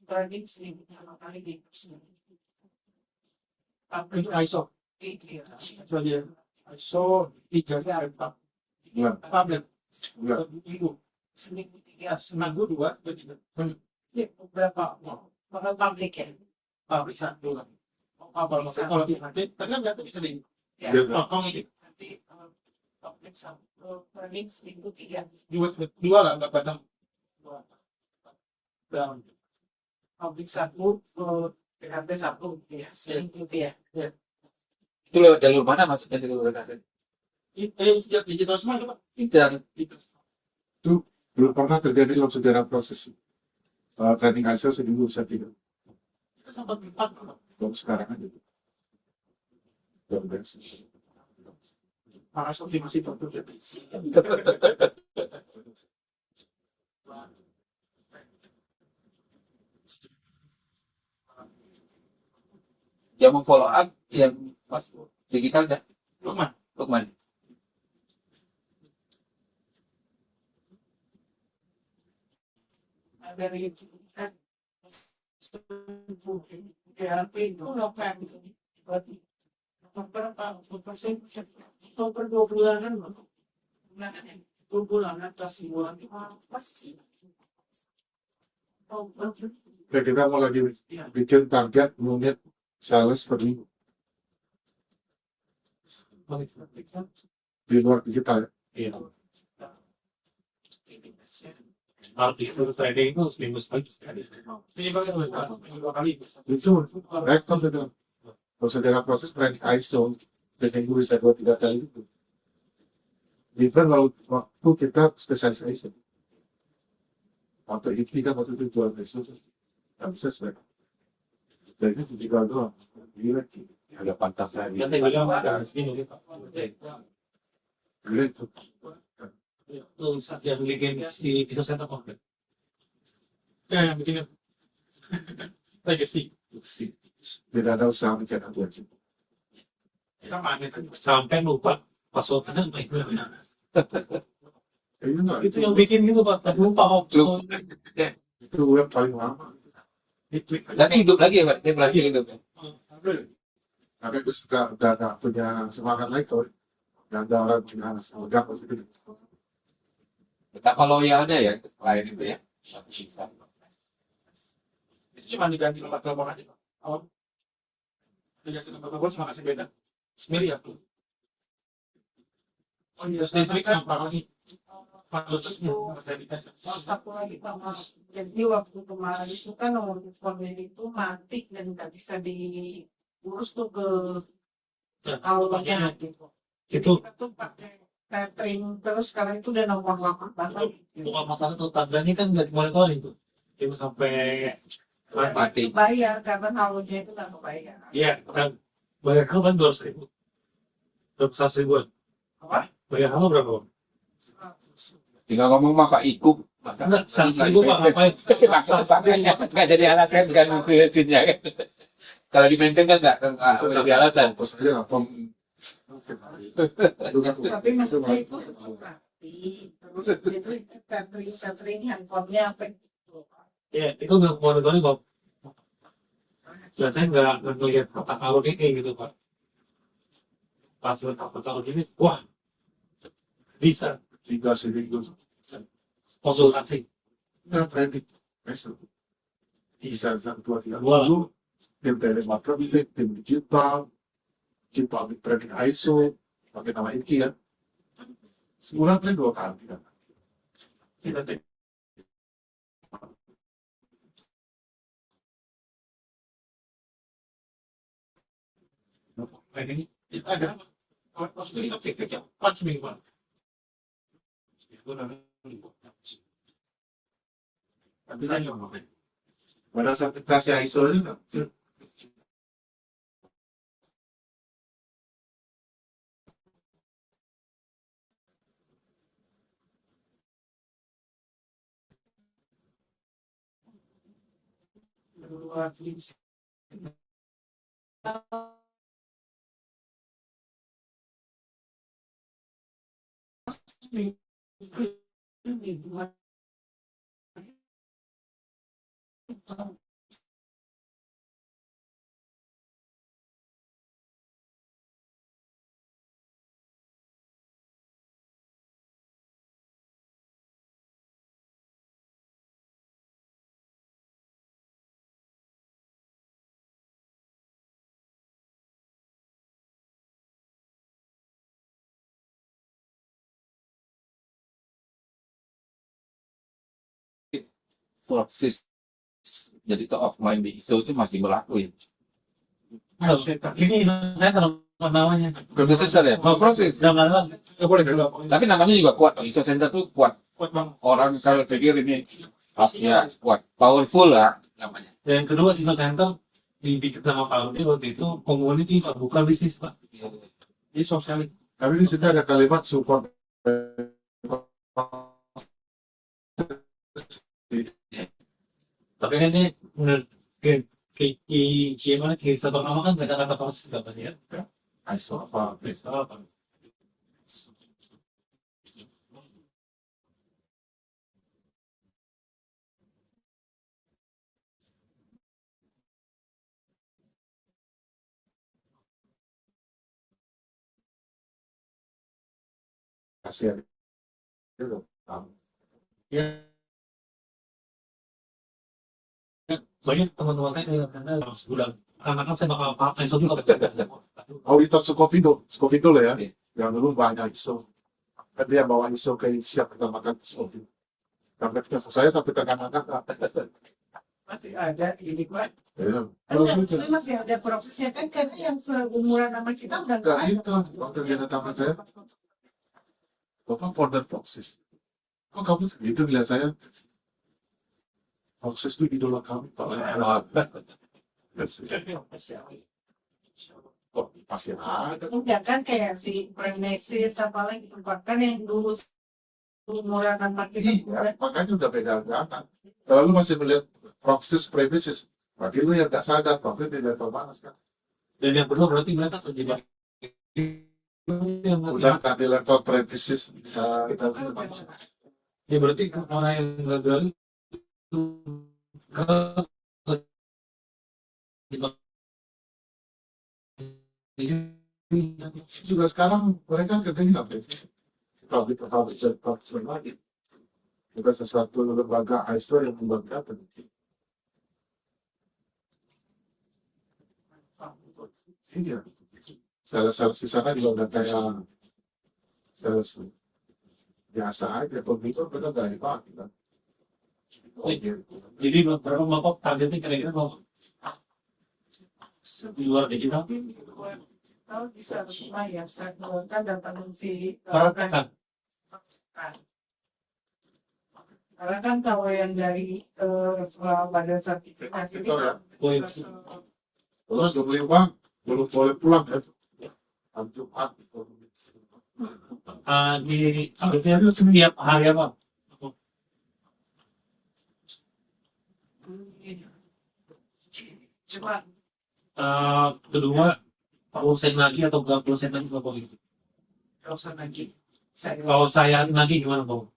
training sering kali di ISO. So dia ISO 3 Bulan, tablet bulan. minggu seminggu 3 seminggu 2 ya berapa public ya public 1 apa kalau nanti ternyata bisa di Ya. potong ini nanti public 1 training seminggu 3 dua lah nggak batang dan public 1 PKT 1 ya seminggu ya Itu lewat jalur mana maksudnya jalur mana? digital semua itu Pak. Itu belum pernah terjadi dalam sejarah proses training ISO seminggu bisa tidak. Kita sempat empat Baru sekarang aja. Luar biasa. langsung masih terjadi. Yang memfollow up yang pas digital ya, Lukman, Lukman. dari kan PHP itu novel beberapa persen atau per 2 bulanan 2 bulan atas bulan masih Ya, kita mau lagi bikin target unit sales per minggu di luar digital. Iya. Arti itu trading itu seminggu sekali. ini dua kali Itu respon dengan prosedur proses training ISO seminggu bisa 2-3 kali itu. Even waktu kita spesialisasi atau IP kan waktu itu jual ISO kan bisa sebenarnya. Dan ini digital doang. Gila, ada pantas lagi. Yang saya bilang harus gini gitu. Gila itu. Itu yang bikin si Visual Center konkret. Yang bikin legacy. Tidak ada usaha bikin aturan sih. kita main sampai lupa passwordnya apa itu. Ini enggak, Itu yang bikin gitu Pak, tapi lupa Lu- itu web paling lama. itu. Tapi hidup lagi ya, Pak. Dia berhasil hidup. Tapi aku suka udah nggak punya semangat lagi kalau nggak ada orang punya pegang pasti gitu. Betapa loyalnya ya klien itu ya. Satu sisa. Itu cuma diganti nomor telepon aja Pak. Oh. Diganti nomor telepon cuma kasih beda. Semiliar tuh. Oh iya, Netflix sama lagi. Maksudnya, saya dikasih. Oh, satu lagi Pak, Mas. Jadi waktu kemarin itu kan nomor teleponnya itu mati dan nggak bisa diurus tuh ke alurnya gitu. Jadi Itu kita tuh pakai tethering terus sekarang itu udah nomor lama banget. bukan masalah tuh tandanya kan nggak dimonitoring tuh. Itu sampai Mati. Bayar karena alurnya itu nggak kebayar. iya kan bayar kamu kan 200.000. Berapa 100.000? Apa? Bayar kamu berapa? Bang? 100. Tinggal ngomong maka ikut. Enggak, 100.000 Pak ngapain? Makanya nggak jadi alasan kan mengkriatinnya kan. Kalau di maintain kan nggak jadi alasan. Terus aja langsung. Tapi maksudnya itu seperti terus itu tethering handphonenya apa gitu. Ya, itu nggak monitoring Pak. Biasanya nggak ngelihat kotak alurnya kayak gitu Pak. Pas lihat kotak alur ini, wah bisa 3 seminggu. konsultasi. Nggak trending. Besok. Bisa. Bisa 2-3 Dua. minggu. Tim telemarketing, tim digital, kita ambil training ISO, pakai nama Iki ya. Sebulan training 2 kali kan. Kita cek. Ini ada apa? Maksudnya kita cek ya, 4 seminggu Pak. Itu namanya tapi saya nggak mau. Pada sertifikasi ISO ini nggak? Dua fungsi. Proses jadi top of mind di ISO itu masih berlaku ya. Ini saya terlalu namanya. Proses ya, proses. Jangan lah. Nggak boleh nggak. Tapi namanya juga kuat. ISO Center tuh kuat. Kuat Bang. Orang saya pikir ini ya kuat, powerful lah namanya. Dan yang kedua ISO Center dibikin sama Pak Rudi waktu itu community Pak, bukan bisnis Pak. Jadi sosial. Tapi di sini ada kalimat support. Tapi kan ini benar gimana kita pertama kan nggak ada kata proses apa ya? ISO apa? ISO apa? Kasihan. Ya. Soalnya teman-teman saya yang karena sudah anak-anak saya bakal pakai ISO juga. Auditor Scofido lah ya. Iya. Yang dulu banyak ISO. Kan dia bawa ISO ke siap pertama kali Scofido. Sampai ke saya sampai ternganga-nganga. Masih ada ini Pak. Ya. Enggak, maksudnya masih ada prosesnya kan karena yang seumuran sama kita udah Enggak nggak itu. Waktu dia datang ke saya, Bapak founder proses. Kok kamu segitu bilang saya? Proses itu idola kami, Pak. Kok masih ada? Enggak kan kayak si Premesis apa lagi kan yang dulu seumuran sama kita Iya, makanya udah beda angkatan. Kalau lu masih melihat proses premises, berarti lu yang nggak sadar proses di level mana sekarang. Dan yang kedua berarti mereka terjebak yang udah kan di level predisisi dan ya berarti orang yang gagal itu kalau juga sekarang mereka kerjanya apa sih? Pabrik lagi. Juga sesuatu lembaga ISO yang membanggakan. Iya. Sales di sana juga udah kayak sales biasa aja. Kalau bisa mereka gak hebat. Kan? Oh, gitu. jadi berapa bapak targetnya kira-kira kalau di luar digital Kalau bisa semua ya, saya kan datangin si perhatikan karena kan kalau yang dari badan sertifikasi ini Betul ya. Oh, iya. Terus beli uang, belum boleh pulang ya. Hari Jumat. di update itu setiap hari apa cuma kedua perlu sen lagi atau nggak perlu sen lagi bapak gitu kalau saya lagi saya kalau saya lagi gimana bapak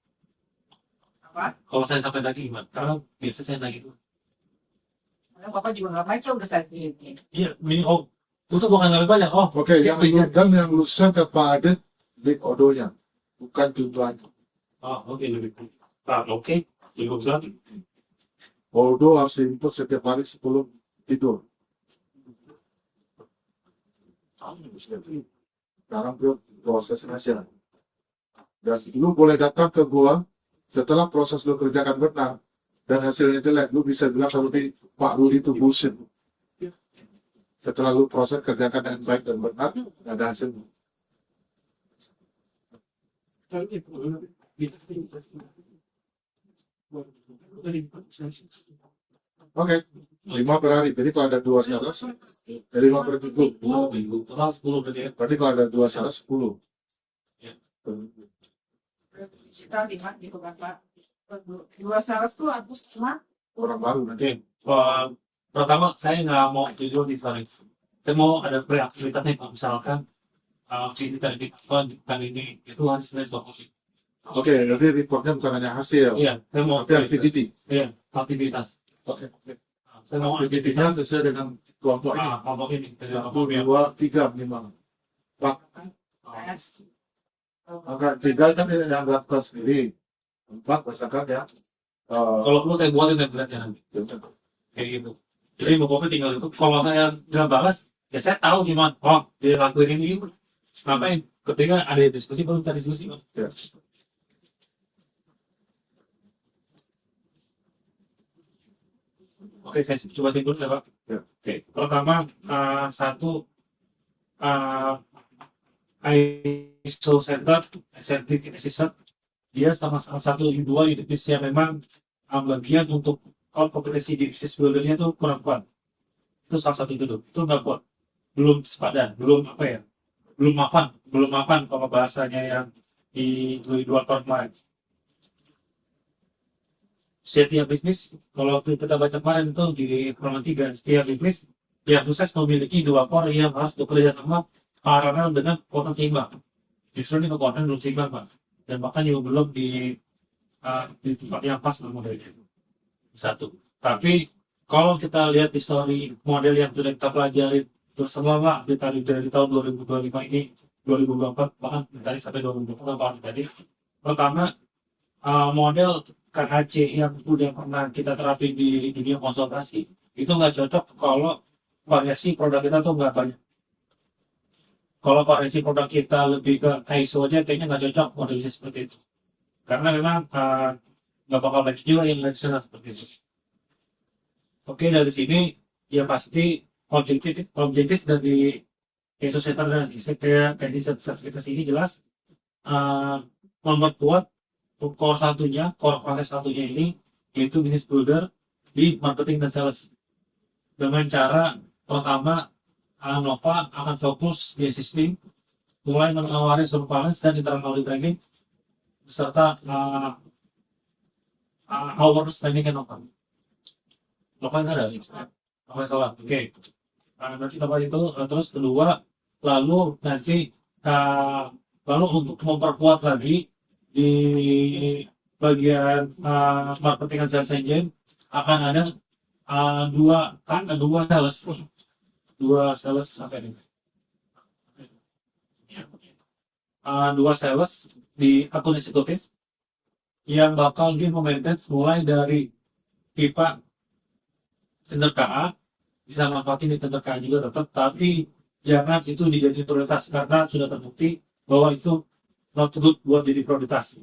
apa? kalau saya sampai lagi gimana karena biasa saya lagi tuh Karena Bapak juga nggak baca udah saya pilih. iya mini oh itu bukan lebih banyak oh Oke, yang lu share kepada big odonya, bukan jumlahnya. oke lebih oke lebih bagus lagi Odo harus input setiap hari sebelum tidur. Sekarang prosesnya aja. Dan lu boleh datang ke gua setelah proses lu kerjakan benar dan hasilnya jelek, lu bisa bilang kalau di Pak Rudi itu bullshit. Setelah lu proses kerjakan dengan baik dan benar, nggak ada hasilnya. Oke, 5 per hari. Jadi kalau ada 2 sales, 5 per minggu. 10 minggu total 10 berarti ya Berarti kalau ada 2 sales, 10. Ya. Kita lihat gitu kan Pak. Dua sales tuh aku cuma Orang baru nanti. oke pertama saya nggak mau jujur di sorry saya mau ada beraktivitas nih Pak misalkan visita di kali ini itu harus selain bapak Oke, jadi reportnya bukan hanya hasil, iya saya mau tapi aktiviti. iya aktivitas oke saya mau Aktivitinya sesuai dengan kelompok ini. kelompok ini dari 1, kelompok ya 2, 3 minimal. Pak, tes. maka 3 kan yang dilakukan sendiri. 4 misalkan ya. kalau perlu saya buatin template-nya nanti kayak gitu jadi pokoknya tinggal itu kalau saya nggak balas ya saya tahu gimana oh dia lakuin ini gitu ngapain ketika ada diskusi baru kita diskusi Pak. Ya. Oke saya coba simpulkan ya Pak Ya. oke pertama satu ISO Center Certificate Assessor dia sama satu dua unit bisnis yang memang bagian untuk kompetensi di bisnis buildernya itu kurang kuat itu salah satu itu dong itu nggak kuat belum sepadan belum apa ya belum mapan kalau bahasanya yang di dua tahun kemarin setiap bisnis kalau kita baca kemarin itu di halaman 3 setiap bisnis yang sukses memiliki 2 core yang harus bekerja sama paralel dengan kekuatan seimbang justru ini kekuatan belum seimbang Pak dan bahkan juga belum di tempat yang pas modelnya satu tapi kalau kita lihat histori model yang sudah kita pelajari selama dari tahun 2025 ini 2024 bahkan dari sampai 2024 tadi pertama model KHC yang udah pernah kita terapin di dunia konsultasi itu nggak cocok kalau variasi produk kita tuh nggak banyak kalau variasi produk kita lebih ke ISO aja kayaknya nggak cocok model bisnis seperti itu karena memang nggak bakal banyak juga yang dari sana seperti itu oke dari sini ya pasti objektif dari ISO Center dan sertifikasi ini jelas memperkuat core proses satunya ini yaitu business builder di marketing dan sales dengan cara pertama Nova akan fokus di existing mulai menawari surveillance dan internal audit training beserta awareness training dan Nova Nova nggak ada apa salah oke berarti Nova itu terus kedua lalu nanti lalu untuk memperkuat lagi di bagian marketing and sales engine akan ada dua sales apa ini? Dua sales di akun eksekutif yang bakal di-maintenance mulai dari pipa tender KA, bisa manfaatin di tender KA juga tetap, tapi jangan itu dijadikan prioritas karena sudah terbukti bahwa itu not good buat jadi prioritas.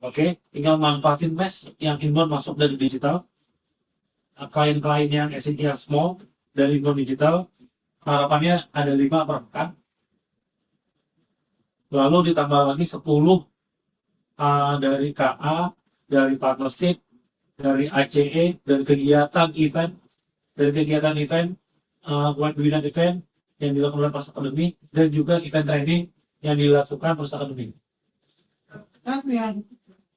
Oke, tinggal manfaatin mesh yang inbound masuk dari digital, klien-klien yang SME yang small dari inbound digital, harapannya ada 5 per pekan. Lalu ditambah lagi 10 dari KA, dari partnership, dari ACE, dari kegiatan event, webinar event yang dilakukan oleh Pers Akademi, dan juga event training yang dilakukan Pers Akademi. Kan yang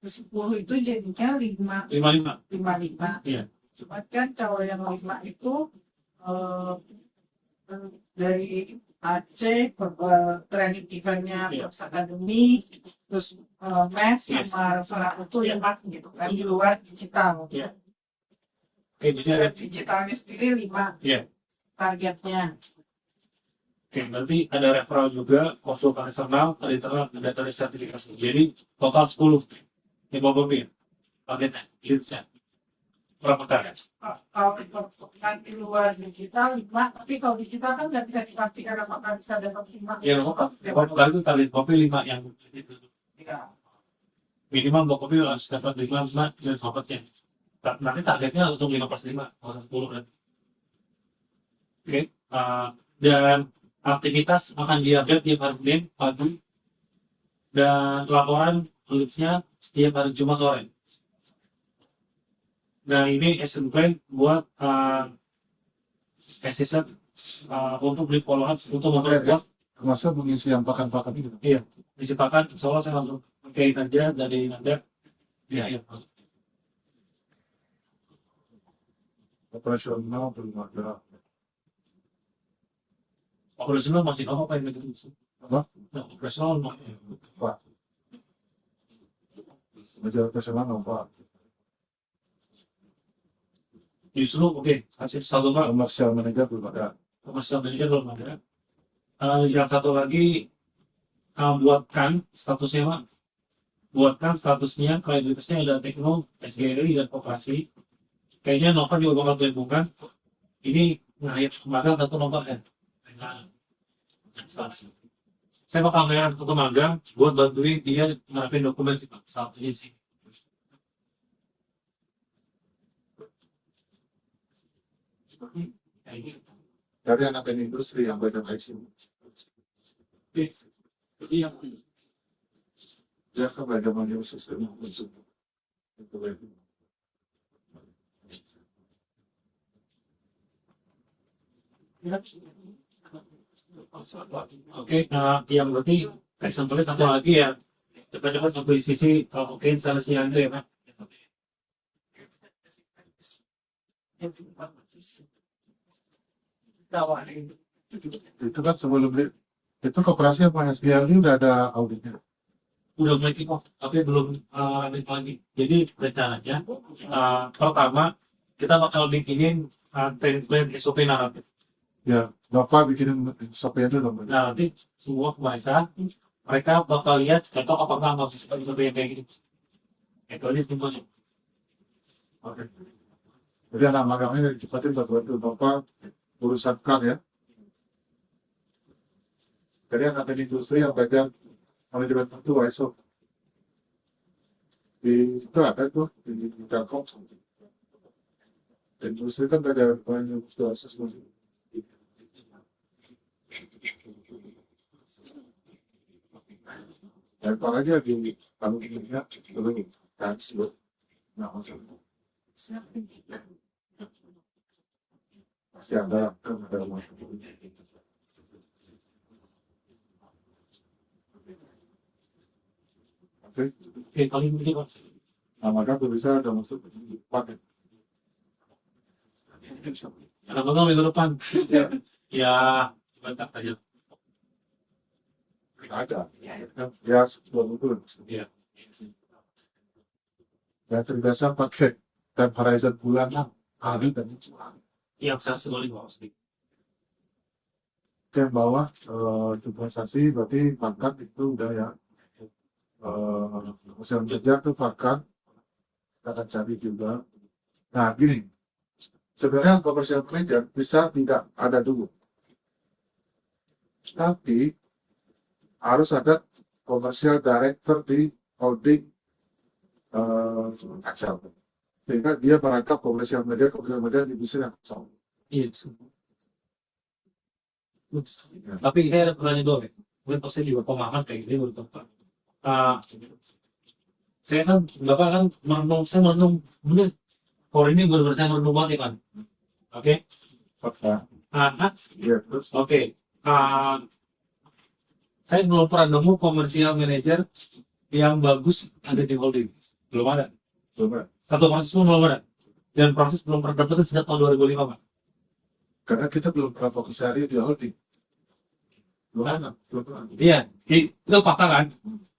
10 itu jadinya 55. 5. Iya. Cuma kan kalau yang 5 itu dari Aceh, training eventnya Iya. Pers Akademi, terus MES Yes. sama referat itu 5 gitu kan, di luar digital. Iya. Oke, di sini ada. Digitalnya sendiri 5 Iya. targetnya. Oke, nanti ada referral juga, konsultan eksternal, ada internal, ada dari sertifikasi. Jadi total 10. Ini Bapak ya? Targetnya, leads-nya. Berapa target? Kalau nanti luar digital 5, tapi kalau digital kan nggak bisa dipastikan apakah bisa dapat 5. Ya, Bapak itu target kopi 5 yang Ya. minimal Bapak kopi harus dapat 5 dan dapatnya. Nanti targetnya langsung 5/5, orang 10 berarti. Oke, dan aktivitas akan diupdate tiap hari Senin pagi dan laporan leads-nya setiap hari Jumat sore. Nah, ini action plan buat SSF untuk di follow up untuk memperkuat Termasuk mengisi yang pakan-pakan itu. disepakati. Soalnya saya langsung kait aja dari Nanda di akhir. Operasional belum ada. Operasional masih apa yang begitu? Apa? Nah, operasional Pak. Belajar operasional apa? justru oke, kasih satu Pak. Komersial manager belum ada. Komersial manager belum ada. Yang satu lagi buatkan statusnya Pak. Buatkan statusnya, kredibilitasnya ada tekno, SGRI dan koperasi. Kayaknya Nova juga bakal gabungkan. Ini ngayat magang satu Nova ya. Saya bakal ngayat satu magang buat bantuin dia ngarepin dokumen sih Pak. Saat ini sih. Kayak gitu. Dari anak industri yang banyak IC. Oke. Jadi yang Dia kan belajar manual sistem. Itu lagi. Oke, yang berarti example satu lagi ya. Cepat-cepat sampai sisi kalau mungkin salesnya itu ya Pak. Tawarin. Itu kan sebelum itu koperasi apa SGL ini udah ada auditnya. Udah mulai kick off, tapi belum lanjut lagi. Jadi rencananya pertama kita bakal bikinin template SOP naratif. Ya, Bapak bikinin SOP itu dong. Nah, nanti semua mereka bakal lihat contoh apakah nggak bisa SOP yang kayak gitu. Itu aja simpelnya. Oke. Jadi anak magangnya cepatin bantu Bapak urusan kan ya. Jadi anak industri yang belajar manajemen mutu ISO. Itu ada tuh di Telkom. Industri kan belajar manajemen mutu ISO. Dan apalagi di kalau dunia belum kan sebut nama pasti ada kan ada masuk. Oke, paling begini Pak. Nah, maka bisa ada masuk pakai. Karena minggu depan. Ya, bentar aja. ada. Ya, 20 Iya. Ya terbiasa pakai time horizon bulanan, hari dan bulan. Yang saya sebalik bawah sedikit. Oke, bawah investasi berarti pangkat itu udah ya. Usaha kerja tuh pangkat kita akan cari juga. Nah gini, sebenarnya commercial manager bisa tidak ada dulu, tapi harus ada commercial director di holding Excel, sehingga dia merangkap commercial manager di bisnis yang sama. Iya. Tapi saya ada pertanyaan doang ya. Mungkin pasti juga pemahaman kayak gini menurut Pak. Saya kan, Bapak kan saya merenung, bener. Kalau ini benar-benar saya merenung banget ya kan. Oke. Ya, terus Oke. Saya belum pernah nemu komersial manager yang bagus ada di holding. Belum ada. coba, Satu proses pun belum ada. Dan proses belum pernah dapetin sejak tahun 2005, Pak. karena kita belum pernah fokus hari di holding. Belum ada. Iya, itu fakta kan.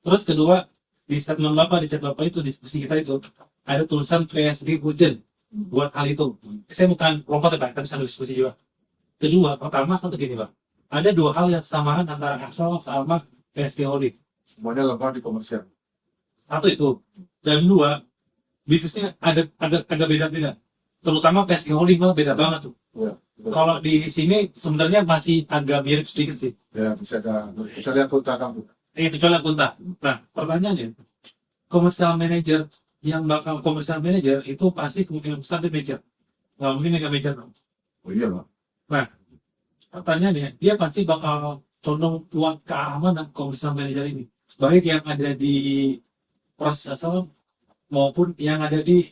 Terus kedua, di statement Bapak, di chat Bapak itu, diskusi kita itu, ada tulisan PSD Hujan buat hal itu. Saya bukan lompat ya Pak, tapi sambil diskusi juga. Kedua, pertama, satu gini Pak. Ada dua hal yang samaan antara Excel sama PSD Holding. Semuanya lemah di komersial. Satu itu. Dan dua, bisnisnya agak beda-beda. Terutama PSD Holding malah beda banget tuh. Ya, betul. Kalau di sini sebenarnya masih agak mirip sedikit sih. Ya bisa ada. Kita lihat kota kamu. Kecuali akuntan. Nah, pertanyaannya, komersial manager yang bakal komersial manager itu pasti kemungkinan besar dia major. Nggak mungkin mega major. Oh iya lah. Pertanyaannya, dia pasti bakal condong kuat ke arah mana komersial manager ini. Baik yang ada di proses asal maupun yang ada di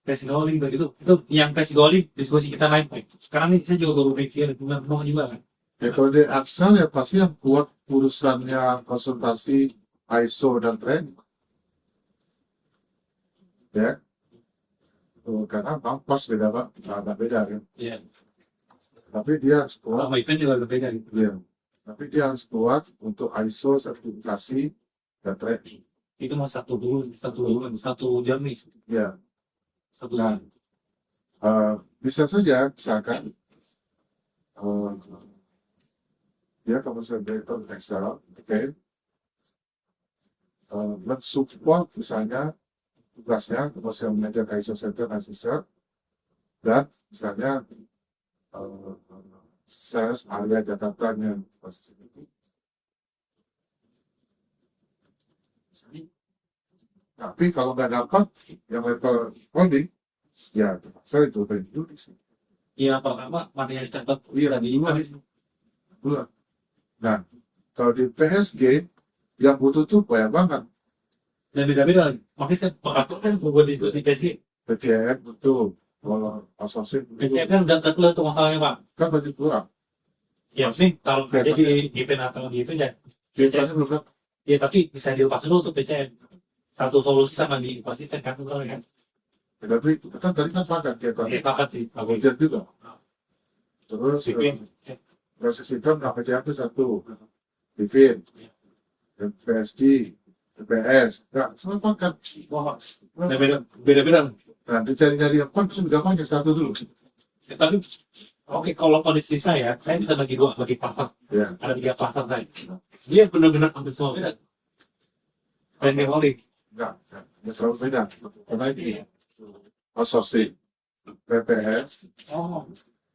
Pesi Holding itu yang Pesi Holding diskusi kita naik. Sekarang ini saya juga baru pikir, mau juga kan. Ya kalau di Excel ya pasti yang kuat urusannya konsultasi ISO dan training. Ya. Karena pas beda Pak, agak beda kan. Iya. Tapi dia harus kuat. Sama event juga agak beda gitu. Ya. Tapi dia harus kuat untuk ISO sertifikasi dan training. Itu mah satu jam nih. Ya. Satu Nah, jam. bisa saja misalkan dia commercial director Excel, oke, mensupport misalnya tugasnya commercial manager ISO center assessor dan misalnya sales area Jakarta yang posisi itu. Tapi kalau nggak dapat yang level holding, ya terpaksa itu review di sini. Yang pertama mana yang dicatat Iya, tadi dua. Nah, kalau di PSG yang butuh tuh banyak banget. dan beda-beda lagi. Makanya saya pakai kan buat diskusi PSG. PCM betul, kalau asosiasi PSG kan udah terkeluar tuh masalahnya Pak. kan banyak kurang. Ya sih kalau kerja di GPN atau gitu ya. Kita belum dapat. Ya tapi bisa dilepas dulu tuh PCM. Satu solusi sama di pasti kan kan. Tapi kan tadi kan pakai kita. Oke, pakat sih. Agent juga. Terus Sipin. proses sistem PCM itu satu, Divin, PSG, TPS, nggak semua paket. Wah, beda-beda. Nah, dicari-cari apa kan gampang yang satu dulu. Ya, tapi oke kalau kondisi saya bisa bagi dua, bagi pasar. Ya, Ada 3 pasar saya. Dia benar-benar hampir semua beda. Dan yang holding. nggak selalu beda. Karena ini asosiasi, PPS, Oh,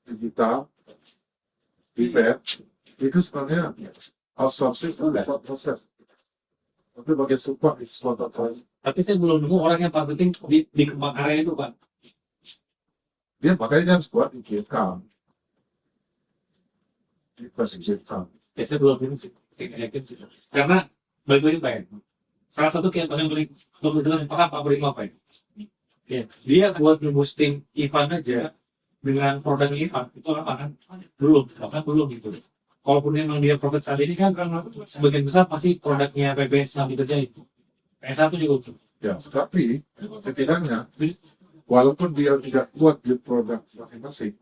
digital, event, itu sebenarnya outsourcing itu level proses. Itu bagian support di suatu proses. tapi saya belum nemu orang yang paling penting di kembang area itu Pak. Dia makanya dia harus buat di GK. Di versi GK. Ya saya belum nemu sih. Saya yakin sih. Karena balik-balik Pak ya. Salah satu yang paling jelas Pak Beri apa ya? Ya, dia buat boosting Ivan aja dengan produk Ivan itu apa kan? Bahkan belum gitu. Kalaupun memang dia profit saat ini kan sebagian besar pasti produknya PBS yang dikerjain. PS1 juga. Ya, tapi setidaknya walaupun dia tidak kuat di produk masing-masing,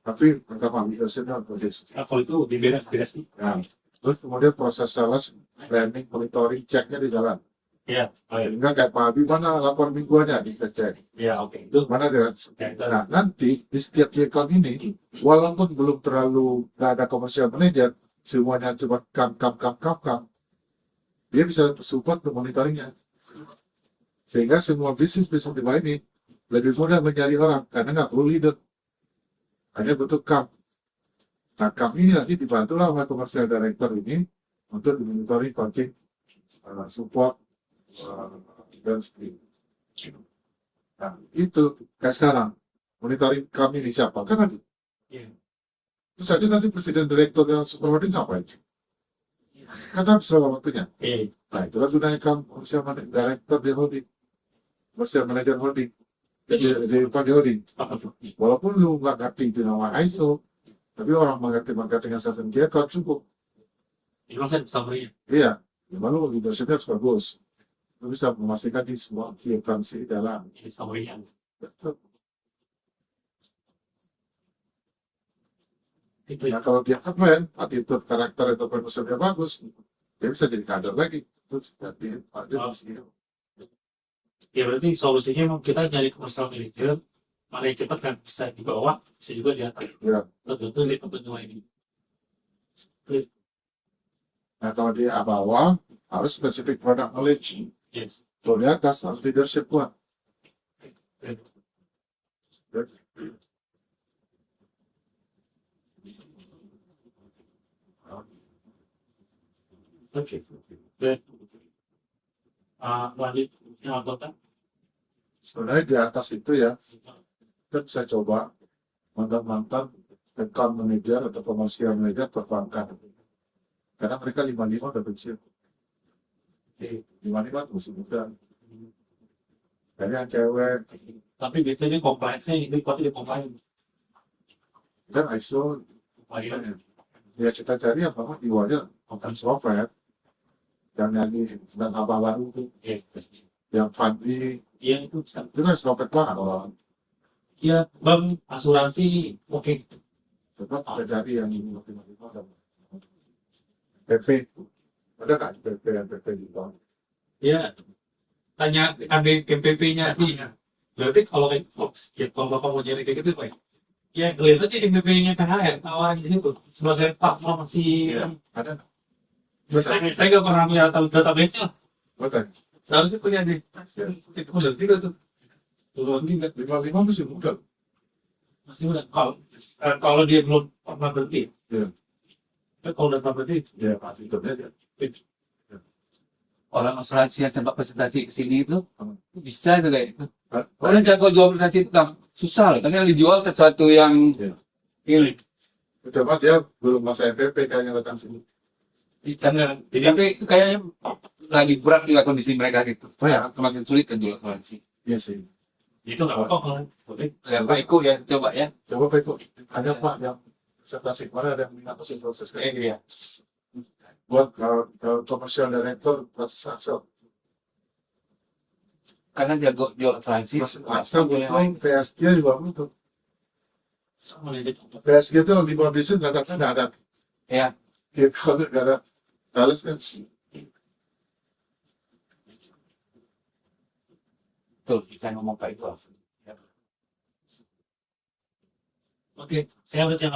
tapi pertama leadershipnya bagus. Nah, kalau itu beda sih. Nah, Terus kemudian proses sales, planning, monitoring, ceknya di jalan. Iya, baik. Sehingga kayak Pak Habib, mana lapor mingguannya bisa cek. Iya, oke. Itu Mana dia? kayak Nah, nanti di setiap key account ini, walaupun belum terlalu nggak ada commercial manager, semuanya cuma kam, dia bisa support untuk monitoringnya. Sehingga semua bisnis di bawah ini lebih mudah mencari orang, karena nggak perlu leader. Hanya butuh kam. Nah, kam ini nanti dibantulah oleh commercial director ini untuk monitoring, coaching, support, dan sebagainya. Nah, itu kayak sekarang monitoring kami ini siapa kan nanti. Iya. Terus aja nanti presiden direktur yang super holding ngapain? Kan habis berapa waktunya. Iya. Nah, itulah gunanya kamu commercial director di holding, commercial manager holding, di holding. Walaupun lu nggak ngerti itu nama ISO, tapi orang mengerti marketing assessment dia kan cukup. Itu saya summary-nya. Iya, memang lu leadershipnya harus bagus. Lu bisa memastikan di semua key account di dalam. Ini summary-nya. Betul. Itu Nah, kalau dia keren, attitude, karakter, itu entrepreneurship-nya bagus, dia bisa jadi kader lagi. Terus ganti ada di sini. ya berarti solusinya memang kita nyari commercial manager, mana yang cepat kan bisa di bawah, bisa juga di atas. Ya. Betul itu benua ini. Nah, kalau di bawah harus specific product knowledge. Yes. Kalau di atas harus leadership kuat. Oke. Dan lanjut yang anggota. Sebenarnya di atas itu ya, kita bisa coba mantan-mantan account manager atau commercial manager perbankan. Karena mereka 55 udah pensiun. 55 tuh masih muda. Kayaknya yang cewek, Tapi biasanya compliance-nya ini pasti di compliance. dan ISO, ya kita cari apa di wajah bukan software yang nyanyi dan apa baru tuh, yang pandi, Iya itu bisa. itu kan software banget orang. Iya, bank asuransi oke. Coba kita cari yang ini ada PP, ada nggak PP yang PP di tahun? Ya, tanya MPP-nya sih. Berarti kalau kayak Fox, ya kalau bapak mau nyari kayak gitu Pak. Ya, lihat aja MPP-nya KHR, tawaran di situ. Sebelah saya Pak masih. Ada. Saya nggak pernah punya database-nya. Betul. Seharusnya punya di. Itu udah tiga tuh. Turun tiga. 55 masih muda. Masih muda. Kalau dia belum pernah berhenti. Iya. Tapi kalau udah pernah berhenti, Ya, pasti itu aja. Orang asuransi yang sempat presentasi ke sini itu bisa itu kayak itu. Oh, Orang jago jual presentasi itu kan susah loh. Karena dijual sesuatu yang Iya. ini. coba dia belum masa MPP kayaknya datang sini. Tapi itu kayaknya lagi berat juga kondisi mereka gitu. Oh ya? Semakin sulit kan jual asuransi. Iya sih. itu nggak apa-apa kalau boleh. Ya, Pak Eko ya, coba ya. Coba Pak Eko, ada Pak yang presentasi kemarin ada yang minat proses kayak Iya. buat kalau commercial director proses asal. Karena jago jual asuransi. Proses asal butuh PSG juga butuh. Sama aja contoh. PSG itu 5 bisnis datangnya nggak ada. Ya. Ya kalau nggak ada sales kan. Tuh, bisa ngomong Pak Eko. Oke, saya lihat yang